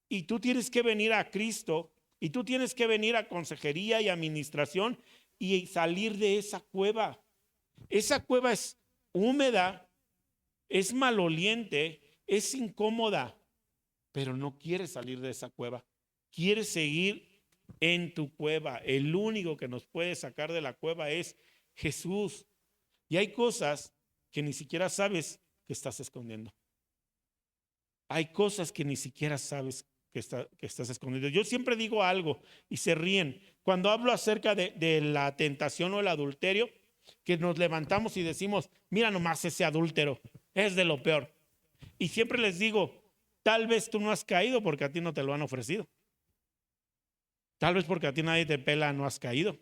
Y tú tienes que venir a Cristo. Y tú tienes que venir a consejería y administración y salir de esa cueva. Esa cueva es húmeda, es maloliente, es incómoda. pero no quieres salir de esa cueva. Quieres seguir en tu cueva. El único que nos puede sacar de la cueva es Jesús. Y hay cosas que ni siquiera sabes que estás escondiendo. Hay cosas que ni siquiera sabes que estás escondiendo. Yo siempre digo algo y se ríen. Cuando hablo acerca de la tentación o el adulterio, que nos levantamos y decimos, mira nomás ese adúltero, es de lo peor. Y siempre les digo, tal vez tú no has caído porque a ti no te lo han ofrecido. Tal vez porque a ti nadie te pela, no has caído.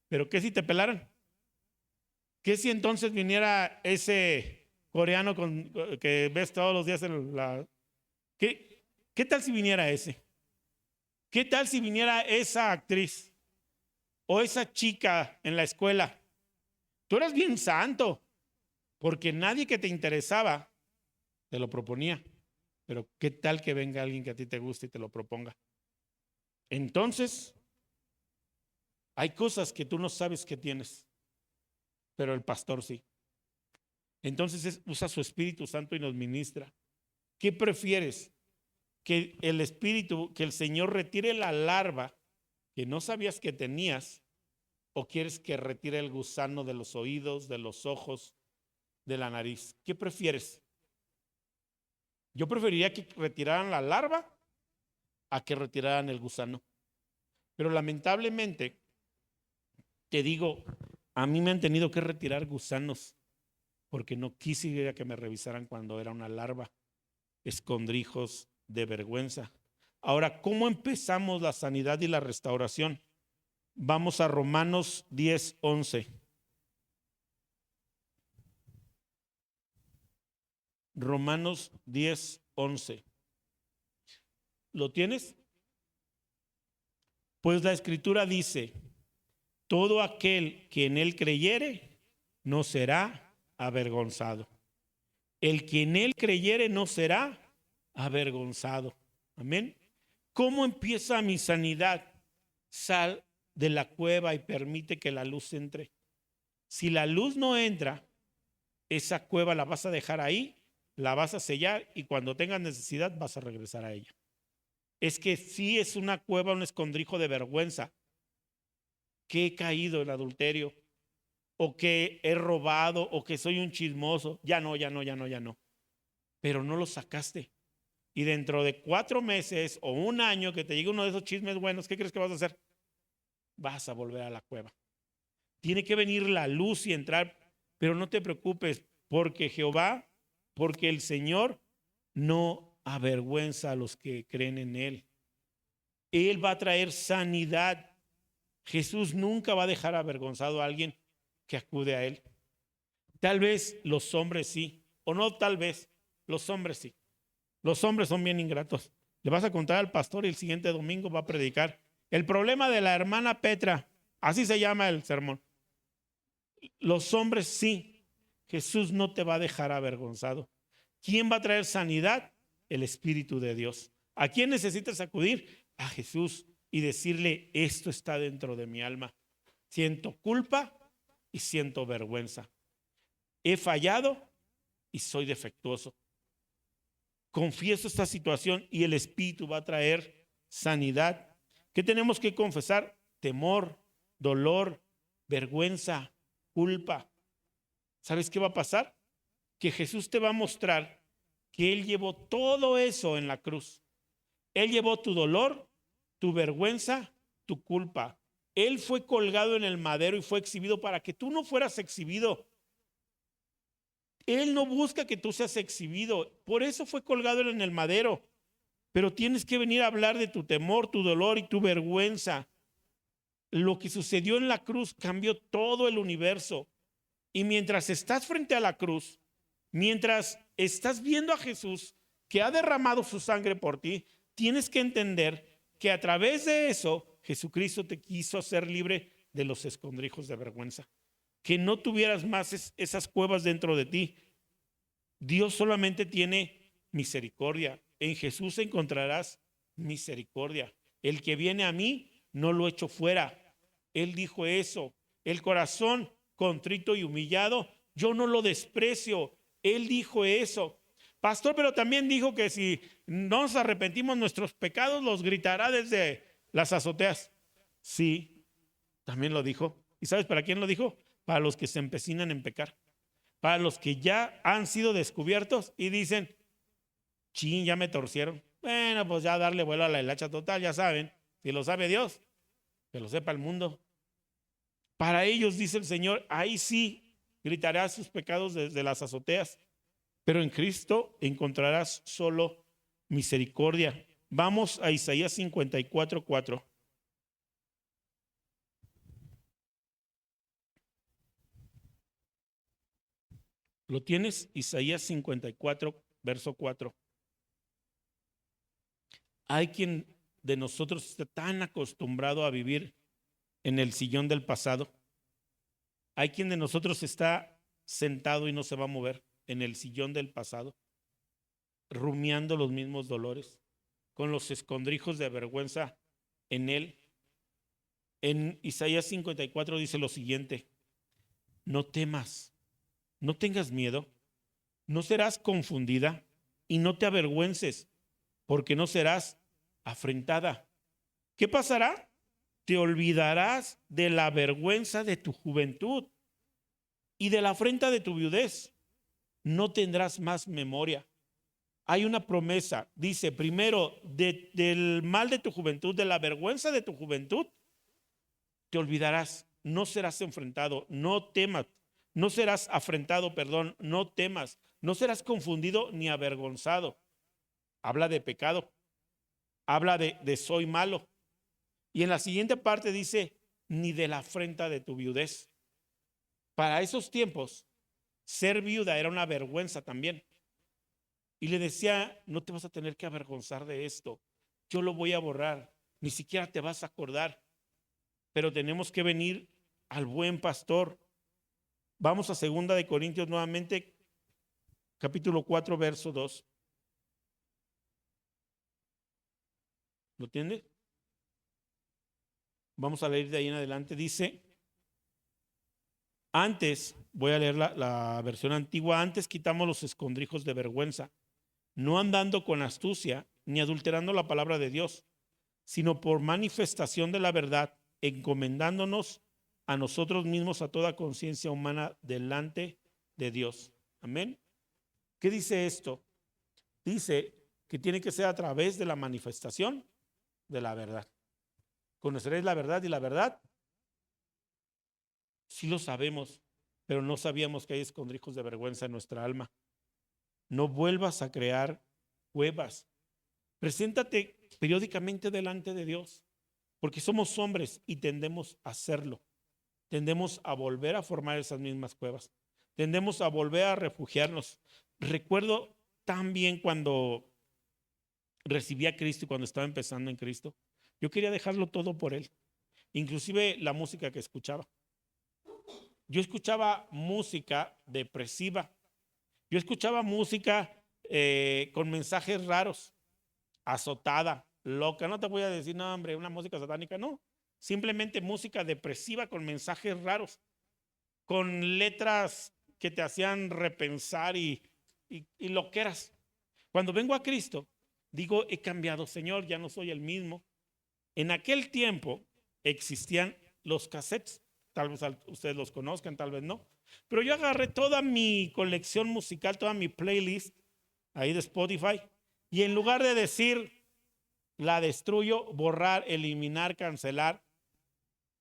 Pero ¿qué si te pelaran? ¿Qué si entonces viniera ese coreano que ves todos los días en la... ¿Qué tal si viniera ese? ¿Qué tal si viniera esa actriz o esa chica en la escuela? Tú eras bien santo, porque nadie que te interesaba te lo proponía. Pero ¿qué tal que venga alguien que a ti te guste y te lo proponga? Entonces, hay cosas que tú no sabes que tienes, pero el pastor sí. Entonces usa su Espíritu Santo y nos ministra. ¿Qué prefieres? Que el Espíritu, que el Señor retire la larva que no sabías que tenías, o quieres que retire el gusano de los oídos, de los ojos, de la nariz. ¿Qué prefieres? Yo preferiría que retiraran la larva a que retiraran el gusano. Pero lamentablemente, te digo, a mí me han tenido que retirar gusanos porque no quise ir a que me revisaran cuando era una larva. Escondrijos de vergüenza. Ahora, ¿cómo empezamos la sanidad y la restauración? Vamos a Romanos 10:11. Romanos 10:11. ¿Lo tienes? Pues la Escritura dice, todo aquel que en él creyere no será avergonzado. El que en él creyere no será avergonzado. Amén. ¿Cómo empieza mi sanidad? Sal de la cueva y permite que la luz entre. Si la luz no entra, esa cueva la vas a dejar ahí, la vas a sellar y cuando tengas necesidad vas a regresar a ella. Es que sí es una cueva, un escondrijo de vergüenza, que he caído en adulterio, o que he robado, o que soy un chismoso. Ya no. Pero no lo sacaste. Y dentro de 4 meses o un año que te llegue uno de esos chismes buenos, ¿qué crees que vas a hacer? Vas a volver a la cueva. Tiene que venir la luz y entrar, pero no te preocupes, porque el Señor no avergüenza a los que creen en Él. Él va a traer sanidad. Jesús nunca va a dejar avergonzado a alguien que acude a Él. Tal vez los hombres sí, o no tal vez, los hombres sí. Los hombres son bien ingratos. Le vas a contar al pastor y el siguiente domingo va a predicar. El problema de la hermana Petra, así se llama el sermón. Los hombres sí. Jesús no te va a dejar avergonzado. ¿Quién va a traer sanidad? El Espíritu de Dios. ¿A quién necesitas acudir? A Jesús y decirle, esto está dentro de mi alma. Siento culpa y siento vergüenza. He fallado y soy defectuoso. Confieso esta situación y el Espíritu va a traer sanidad. ¿Qué tenemos que confesar? Temor, dolor, vergüenza, culpa. ¿Sabes qué va a pasar? Que Jesús te va a mostrar que Él llevó todo eso en la cruz. Él llevó tu dolor, tu vergüenza, tu culpa. Él fue colgado en el madero y fue exhibido para que tú no fueras exhibido. Él no busca que tú seas exhibido. Por eso fue colgado en el madero. Pero tienes que venir a hablar de tu temor, tu dolor y tu vergüenza. Lo que sucedió en la cruz cambió todo el universo. Y mientras estás frente a la cruz, mientras estás viendo a Jesús que ha derramado su sangre por ti, tienes que entender que a través de eso Jesucristo te quiso hacer libre de los escondrijos de vergüenza. Que no tuvieras más esas cuevas dentro de ti. Dios solamente tiene misericordia. En Jesús encontrarás misericordia. El que viene a mí, no lo echo fuera. Él dijo eso. El corazón contrito y humillado, yo no lo desprecio. Él dijo eso. Pastor, pero también dijo que si no nos arrepentimos nuestros pecados, los gritará desde las azoteas. Sí, también lo dijo. ¿Y sabes para quién lo dijo? Para los que se empecinan en pecar. Para los que ya han sido descubiertos y dicen, chin, ya me torcieron. Bueno, pues ya darle vuelo a la hilacha total, ya saben. Si lo sabe Dios, que lo sepa el mundo. Para ellos, dice el Señor, ahí sí gritarás sus pecados desde las azoteas. Pero en Cristo encontrarás solo misericordia. Vamos a Isaías 54:4. ¿Lo tienes? Isaías 54, verso 4. Hay quien de nosotros está tan acostumbrado a vivir en el sillón del pasado. Hay quien de nosotros está sentado y no se va a mover en el sillón del pasado, rumiando los mismos dolores, con los escondrijos de vergüenza en él. En Isaías 54 dice lo siguiente: no temas, no tengas miedo, no serás confundida y no te avergüences, porque no serás afrentada. ¿Qué pasará? Te olvidarás de la vergüenza de tu juventud y de la afrenta de tu viudez. No tendrás más memoria. Hay una promesa, dice, primero, del mal de tu juventud, de la vergüenza de tu juventud, te olvidarás, no serás enfrentado, no temas, no serás afrentado, perdón, no temas, no serás confundido ni avergonzado. Habla de pecado, habla de soy malo. Y en la siguiente parte dice, ni de la afrenta de tu viudez. Para esos tiempos, ser viuda era una vergüenza también. Y le decía, no te vas a tener que avergonzar de esto. Yo lo voy a borrar. Ni siquiera te vas a acordar. Pero tenemos que venir al buen pastor. Vamos a 2 de Corintios nuevamente, capítulo 4, verso 2. ¿Lo entiendes? Vamos a leer de ahí en adelante. Dice, antes, voy a leer la versión antigua, antes quitamos los escondrijos de vergüenza, no andando con astucia ni adulterando la palabra de Dios, sino por manifestación de la verdad, encomendándonos a nosotros mismos a toda conciencia humana delante de Dios. Amén. ¿Qué dice esto? Dice que tiene que ser a través de la manifestación de la verdad. Conoceréis la verdad y la verdad sí lo sabemos, pero no sabíamos que hay escondrijos de vergüenza en nuestra alma. No vuelvas a crear cuevas. Preséntate periódicamente delante de Dios, porque somos hombres y tendemos a hacerlo. Tendemos a volver a formar esas mismas cuevas. Tendemos a volver a refugiarnos. Recuerdo tan bien cuando recibí a Cristo y cuando estaba empezando en Cristo. Yo quería dejarlo todo por Él, inclusive la música que escuchaba. Yo escuchaba música depresiva. Yo escuchaba música con mensajes raros, azotada, loca. No te voy a decir, no, hombre, una música satánica, no. Simplemente música depresiva con mensajes raros, con letras que te hacían repensar y loqueras. Cuando vengo a Cristo, digo, he cambiado, Señor, ya no soy el mismo. En aquel tiempo existían los cassettes, tal vez ustedes los conozcan, tal vez no, pero yo agarré toda mi colección musical, toda mi playlist ahí de Spotify, y en lugar de decir la destruyo, borrar, eliminar, cancelar,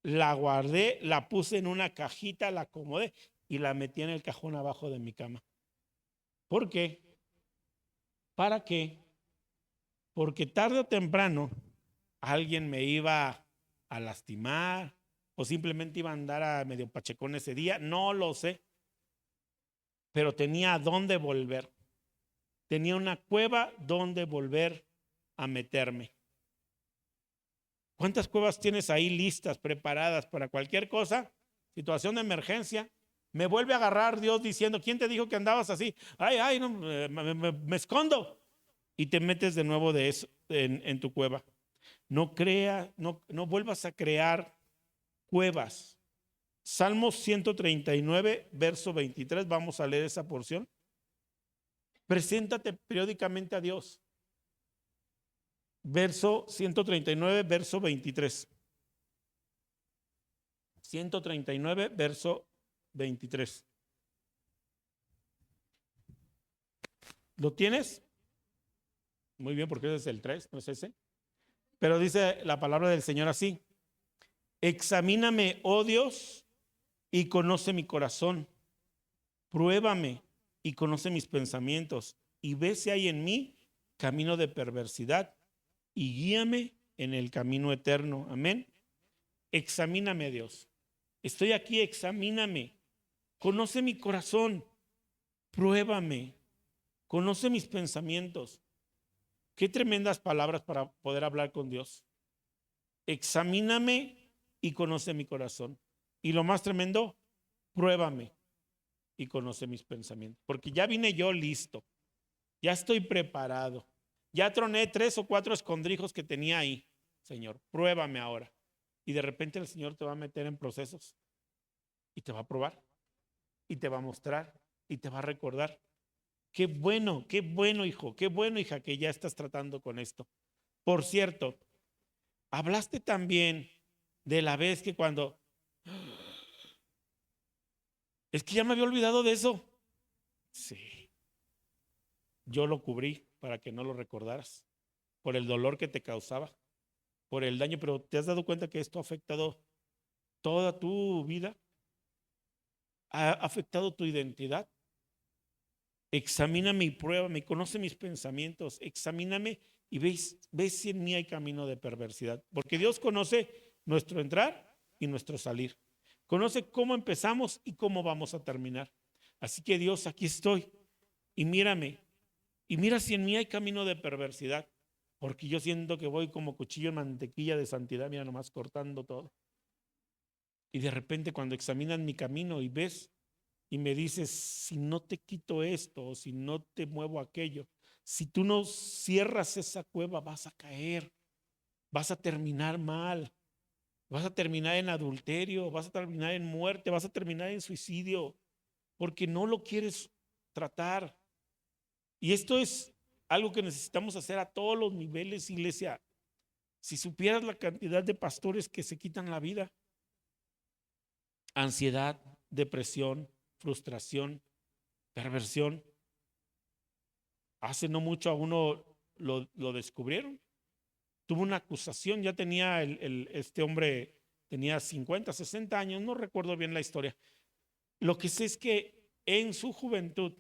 la guardé, la puse en una cajita, la acomodé y la metí en el cajón abajo de mi cama. ¿Por qué? ¿Para qué? Porque tarde o temprano alguien me iba a lastimar o simplemente iba a andar a medio pachecón ese día, no lo sé, pero tenía a dónde volver. Tenía una cueva donde volver a meterme. ¿Cuántas cuevas tienes ahí listas, preparadas para cualquier cosa? Situación de emergencia. Me vuelve a agarrar Dios diciendo, ¿quién te dijo que andabas así? Ay, no, me escondo. Y te metes de nuevo de eso en tu cueva. No vuelvas a crear cuevas. Salmos 139, verso 23, vamos a leer esa porción. Preséntate periódicamente a Dios. Verso 139, verso 23. 139, verso 23. ¿Lo tienes? Muy bien, porque ese es el 3, no es ese. Pero dice la palabra del Señor así: examíname, oh Dios, y conoce mi corazón. Pruébame y conoce mis pensamientos, y ve si hay en mí camino de perversidad, y guíame en el camino eterno. Amén. Examíname, Dios. Estoy aquí, examíname. Conoce mi corazón. Pruébame. Conoce mis pensamientos. Qué tremendas palabras para poder hablar con Dios. Examíname y conoce mi corazón. Y lo más tremendo, pruébame y conoce mis pensamientos. Porque ya vine yo listo. Ya estoy preparado. Ya troné 3 o 4 escondrijos que tenía ahí. Señor, pruébame ahora. Y de repente el Señor te va a meter en procesos. Y te va a probar. Y te va a mostrar. Y te va a recordar. Qué bueno, hijo. Qué bueno, hija, que ya estás tratando con esto. Por cierto, hablaste también de la vez que cuando... Es que ya me había olvidado de eso. Sí. Yo lo cubrí para que no lo recordaras. Por el dolor que te causaba. Por el daño. Pero ¿te has dado cuenta que esto ha afectado toda tu vida? ¿Ha afectado tu identidad? Examíname y pruébame, conoce mis pensamientos, examíname y ves si en mí hay camino de perversidad. Porque Dios conoce nuestro entrar y nuestro salir. Conoce cómo empezamos y cómo vamos a terminar. Así que Dios, aquí estoy y mírame. Y mira si en mí hay camino de perversidad. Porque yo siento que voy como cuchillo en mantequilla de santidad, mira nomás cortando todo. Y de repente cuando examinas mi camino y ves y me dices, si no te quito esto, o si no te muevo aquello, si tú no cierras esa cueva, vas a caer, vas a terminar mal, vas a terminar en adulterio, vas a terminar en muerte, vas a terminar en suicidio, porque no lo quieres tratar. Y esto es algo que necesitamos hacer a todos los niveles, iglesia. Si supieras la cantidad de pastores que se quitan la vida, ansiedad, depresión, frustración, perversión. Hace no mucho a uno lo descubrieron. Tuvo una acusación, ya tenía este hombre, tenía 50, 60 años, no recuerdo bien la historia. Lo que sé es que en su juventud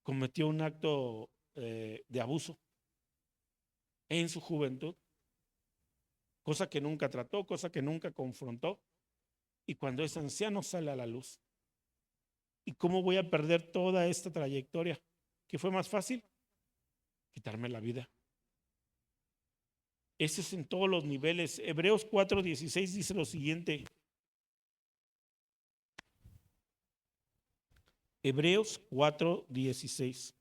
cometió un acto de abuso. En su juventud. Cosa que nunca trató, cosa que nunca confrontó. Y cuando es anciano sale a la luz. ¿Y cómo voy a perder toda esta trayectoria? ¿Qué fue más fácil? Quitarme la vida. Eso es en todos los niveles. Hebreos 4:16 dice lo siguiente. Hebreos 4:16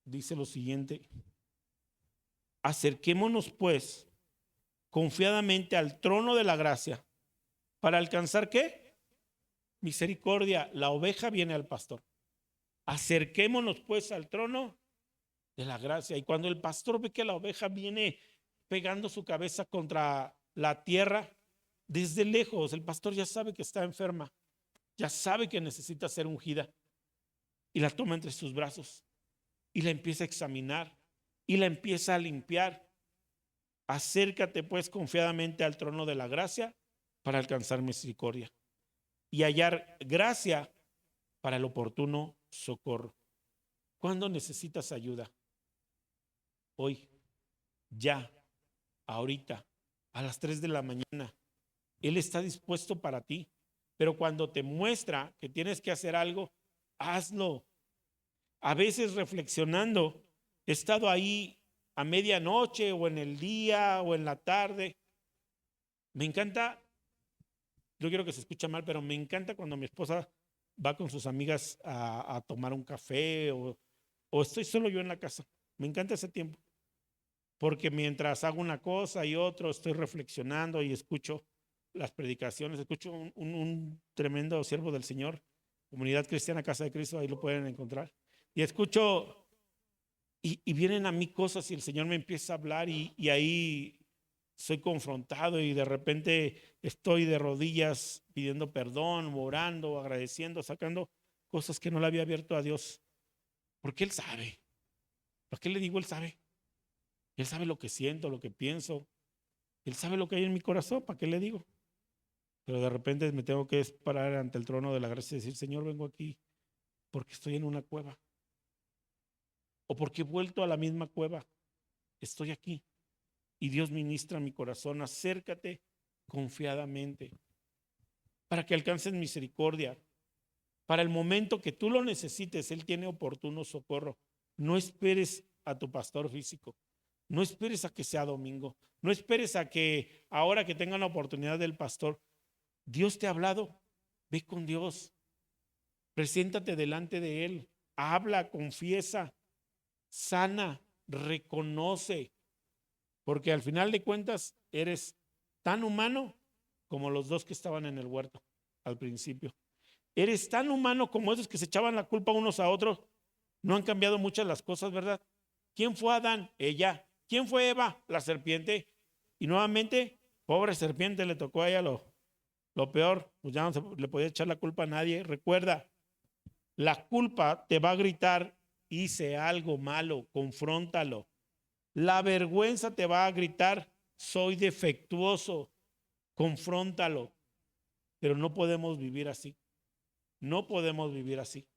dice lo siguiente. Acerquémonos pues confiadamente al trono de la gracia para alcanzar ¿qué? Misericordia. La oveja viene al pastor. Acerquémonos pues al trono de la gracia. Y cuando el pastor ve que la oveja viene pegando su cabeza contra la tierra, desde lejos el pastor ya sabe que está enferma, ya sabe que necesita ser ungida, y la toma entre sus brazos y la empieza a examinar y la empieza a limpiar. Acércate pues confiadamente al trono de la gracia para alcanzar misericordia y hallar gracia para el oportuno socorro. ¿Cuándo necesitas ayuda? Hoy, ya, ahorita, a las 3 de la mañana. Él está dispuesto para ti, pero cuando te muestra que tienes que hacer algo, hazlo. A veces reflexionando, he estado ahí a medianoche o en el día o en la tarde. Me encanta, yo quiero que se escuche mal, pero me encanta cuando mi esposa va con sus amigas a tomar un café o estoy solo yo en la casa. Me encanta ese tiempo, porque mientras hago una cosa y otra, estoy reflexionando y escucho las predicaciones, escucho un tremendo siervo del Señor Comunidad Cristiana Casa de Cristo, ahí lo pueden encontrar. Y escucho, y vienen a mí cosas y el Señor me empieza a hablar y ahí soy confrontado y de repente estoy de rodillas pidiendo perdón, orando, agradeciendo, sacando cosas que no le había abierto a Dios. Porque Él sabe. ¿Para qué le digo? Él sabe. Él sabe lo que siento, lo que pienso. Él sabe lo que hay en mi corazón. ¿Para qué le digo? Pero de repente me tengo que parar ante el trono de la gracia y decir, Señor, vengo aquí porque estoy en una cueva. O porque he vuelto a la misma cueva. Estoy aquí. Y Dios ministra mi corazón. Acércate confiadamente para que alcances misericordia. Para el momento que tú lo necesites, Él tiene oportuno socorro. No esperes a tu pastor físico. No esperes a que sea domingo. No esperes a que ahora que tengan la oportunidad del pastor. Dios te ha hablado. Ve con Dios. Preséntate delante de Él. Habla, confiesa, sana, reconoce. Porque al final de cuentas eres tan humano como los dos que estaban en el huerto al principio. Eres tan humano como esos que se echaban la culpa unos a otros. No han cambiado muchas las cosas, ¿verdad? ¿Quién fue Adán? Ella. ¿Quién fue Eva? La serpiente. Y nuevamente, pobre serpiente, le tocó a ella lo peor. Pues ya no le podía echar la culpa a nadie. Recuerda, la culpa te va a gritar, hice algo malo, confróntalo. La vergüenza te va a gritar, soy defectuoso, confróntalo. Pero no podemos vivir así. No podemos vivir así.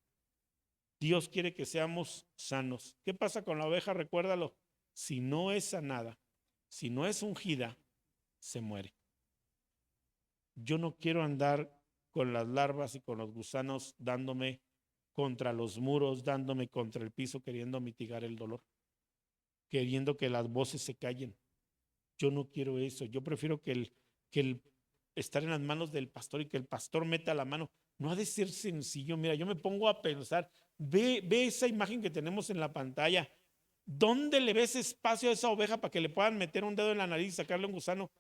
Dios quiere que seamos sanos. ¿Qué pasa con la oveja? Recuérdalo. Si no es sanada, si no es ungida, se muere. Yo no quiero andar con las larvas y con los gusanos dándome contra los muros, dándome contra el piso, queriendo mitigar el dolor, queriendo que las voces se callen. Yo no quiero eso. Yo prefiero que el estar en las manos del pastor y que el pastor meta la mano. No ha de ser sencillo. Mira, yo me pongo a pensar, ve esa imagen que tenemos en la pantalla. ¿Dónde le ves espacio a esa oveja para que le puedan meter un dedo en la nariz y sacarle un gusano?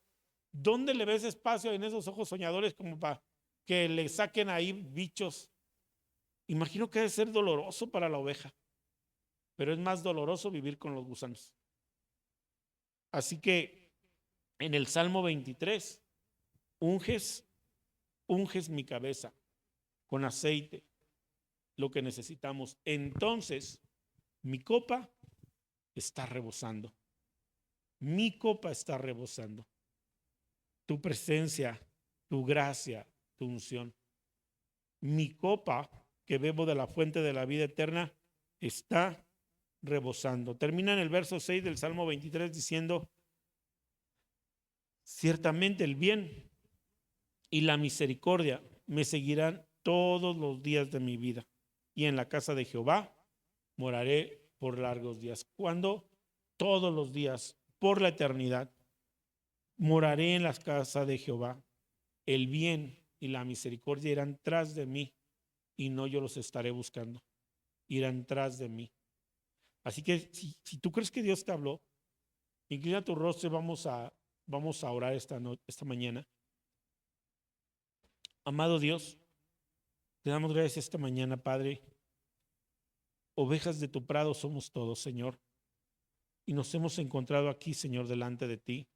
¿Dónde le ves espacio en esos ojos soñadores como para que le saquen ahí bichos? Imagino que debe ser doloroso para la oveja, pero es más doloroso vivir con los gusanos. Así que en el Salmo 23, unges mi cabeza con aceite, lo que necesitamos. Entonces, mi copa está rebosando. Mi copa está rebosando. Tu presencia, tu gracia, tu unción. Mi copa, que bebo de la fuente de la vida eterna, está rebosando. Termina en el verso 6 del Salmo 23 diciendo, ciertamente el bien y la misericordia me seguirán todos los días de mi vida, y en la casa de Jehová moraré por largos días. ¿Cuándo? Todos los días, por la eternidad, moraré en la casa de Jehová. El bien y la misericordia irán tras de mí, y no yo los estaré buscando. Irán tras de mí. Así que si tú crees que Dios te habló, inclina tu rostro y vamos a orar esta mañana. Amado Dios, te damos gracias esta mañana, Padre. Ovejas de tu prado somos todos, Señor. Y nos hemos encontrado aquí, Señor, delante de ti.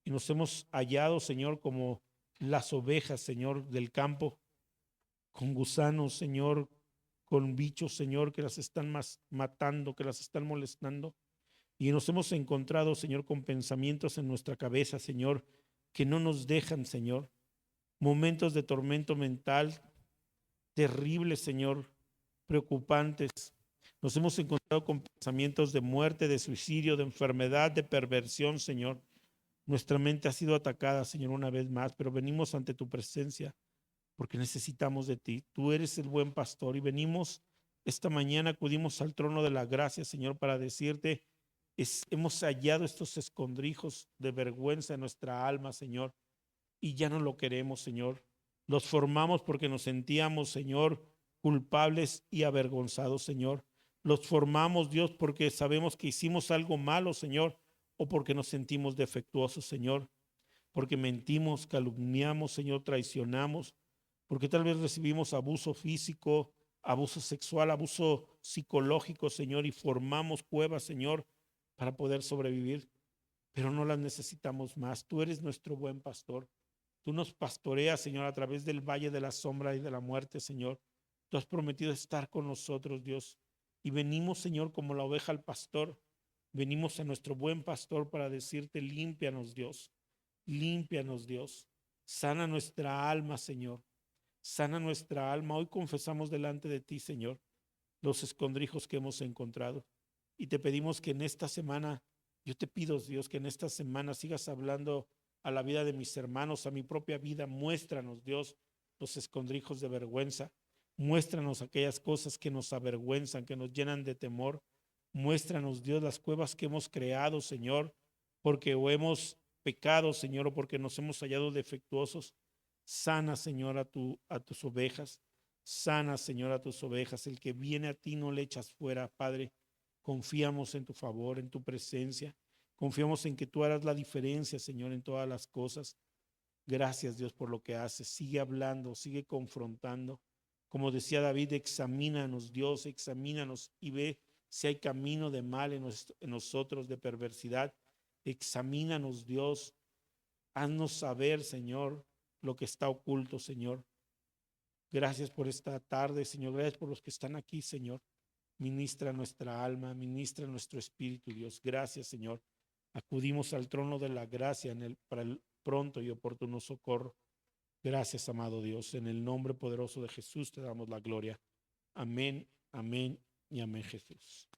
Y nos hemos hallado, Señor, como las ovejas, Señor, del campo, con gusanos, Señor, con bichos, Señor, que las están matando, que las están molestando. Y nos hemos encontrado, Señor, con pensamientos en nuestra cabeza, Señor, que no nos dejan, Señor. Momentos de tormento mental terribles, Señor, preocupantes. Nos hemos encontrado con pensamientos de muerte, de suicidio, de enfermedad, de perversión, Señor. Nuestra mente ha sido atacada, Señor, una vez más, pero venimos ante tu presencia porque necesitamos de ti. Tú eres el buen pastor y venimos esta mañana, acudimos al trono de la gracia, Señor, para decirte, hemos hallado estos escondrijos de vergüenza en nuestra alma, Señor, y ya no lo queremos, Señor. Los formamos porque nos sentíamos, Señor, culpables y avergonzados, Señor. Los formamos, Dios, porque sabemos que hicimos algo malo, Señor, o porque nos sentimos defectuosos, Señor, porque mentimos, calumniamos, Señor, traicionamos, porque tal vez recibimos abuso físico, abuso sexual, abuso psicológico, Señor, y formamos cuevas, Señor, para poder sobrevivir, pero no las necesitamos más. Tú eres nuestro buen pastor. Tú nos pastoreas, Señor, a través del valle de la sombra y de la muerte, Señor. Tú has prometido estar con nosotros, Dios. Y venimos, Señor, como la oveja al pastor. Venimos a nuestro buen pastor para decirte, límpianos, Dios. Límpianos, Dios. Sana nuestra alma, Señor. Sana nuestra alma. Hoy confesamos delante de ti, Señor, los escondrijos que hemos encontrado. Y te pedimos que en esta semana, yo te pido, Dios, que en esta semana sigas hablando a la vida de mis hermanos, a mi propia vida. Muéstranos, Dios, los escondrijos de vergüenza. Muéstranos aquellas cosas que nos avergüenzan, que nos llenan de temor. Muéstranos, Dios, las cuevas que hemos creado, Señor, porque o hemos pecado, Señor, o porque nos hemos hallado defectuosos. Sana, Señor, a tus ovejas. Sana, Señor, a tus ovejas. El que viene a ti no le echas fuera, Padre. Confiamos en tu favor, en tu presencia. Confiamos en que tú harás la diferencia, Señor, en todas las cosas. Gracias, Dios, por lo que haces. Sigue hablando, sigue confrontando. Como decía David, examínanos, Dios, examínanos y ve si hay camino de mal en nosotros, de perversidad. Examínanos, Dios. Haznos saber, Señor, lo que está oculto, Señor. Gracias por esta tarde, Señor. Gracias por los que están aquí, Señor. Ministra nuestra alma, ministra nuestro espíritu, Dios. Gracias, Señor. Acudimos al trono de la gracia para el pronto y oportuno socorro. Gracias, amado Dios. En el nombre poderoso de Jesús te damos la gloria. Amén, amén y amén, Jesús.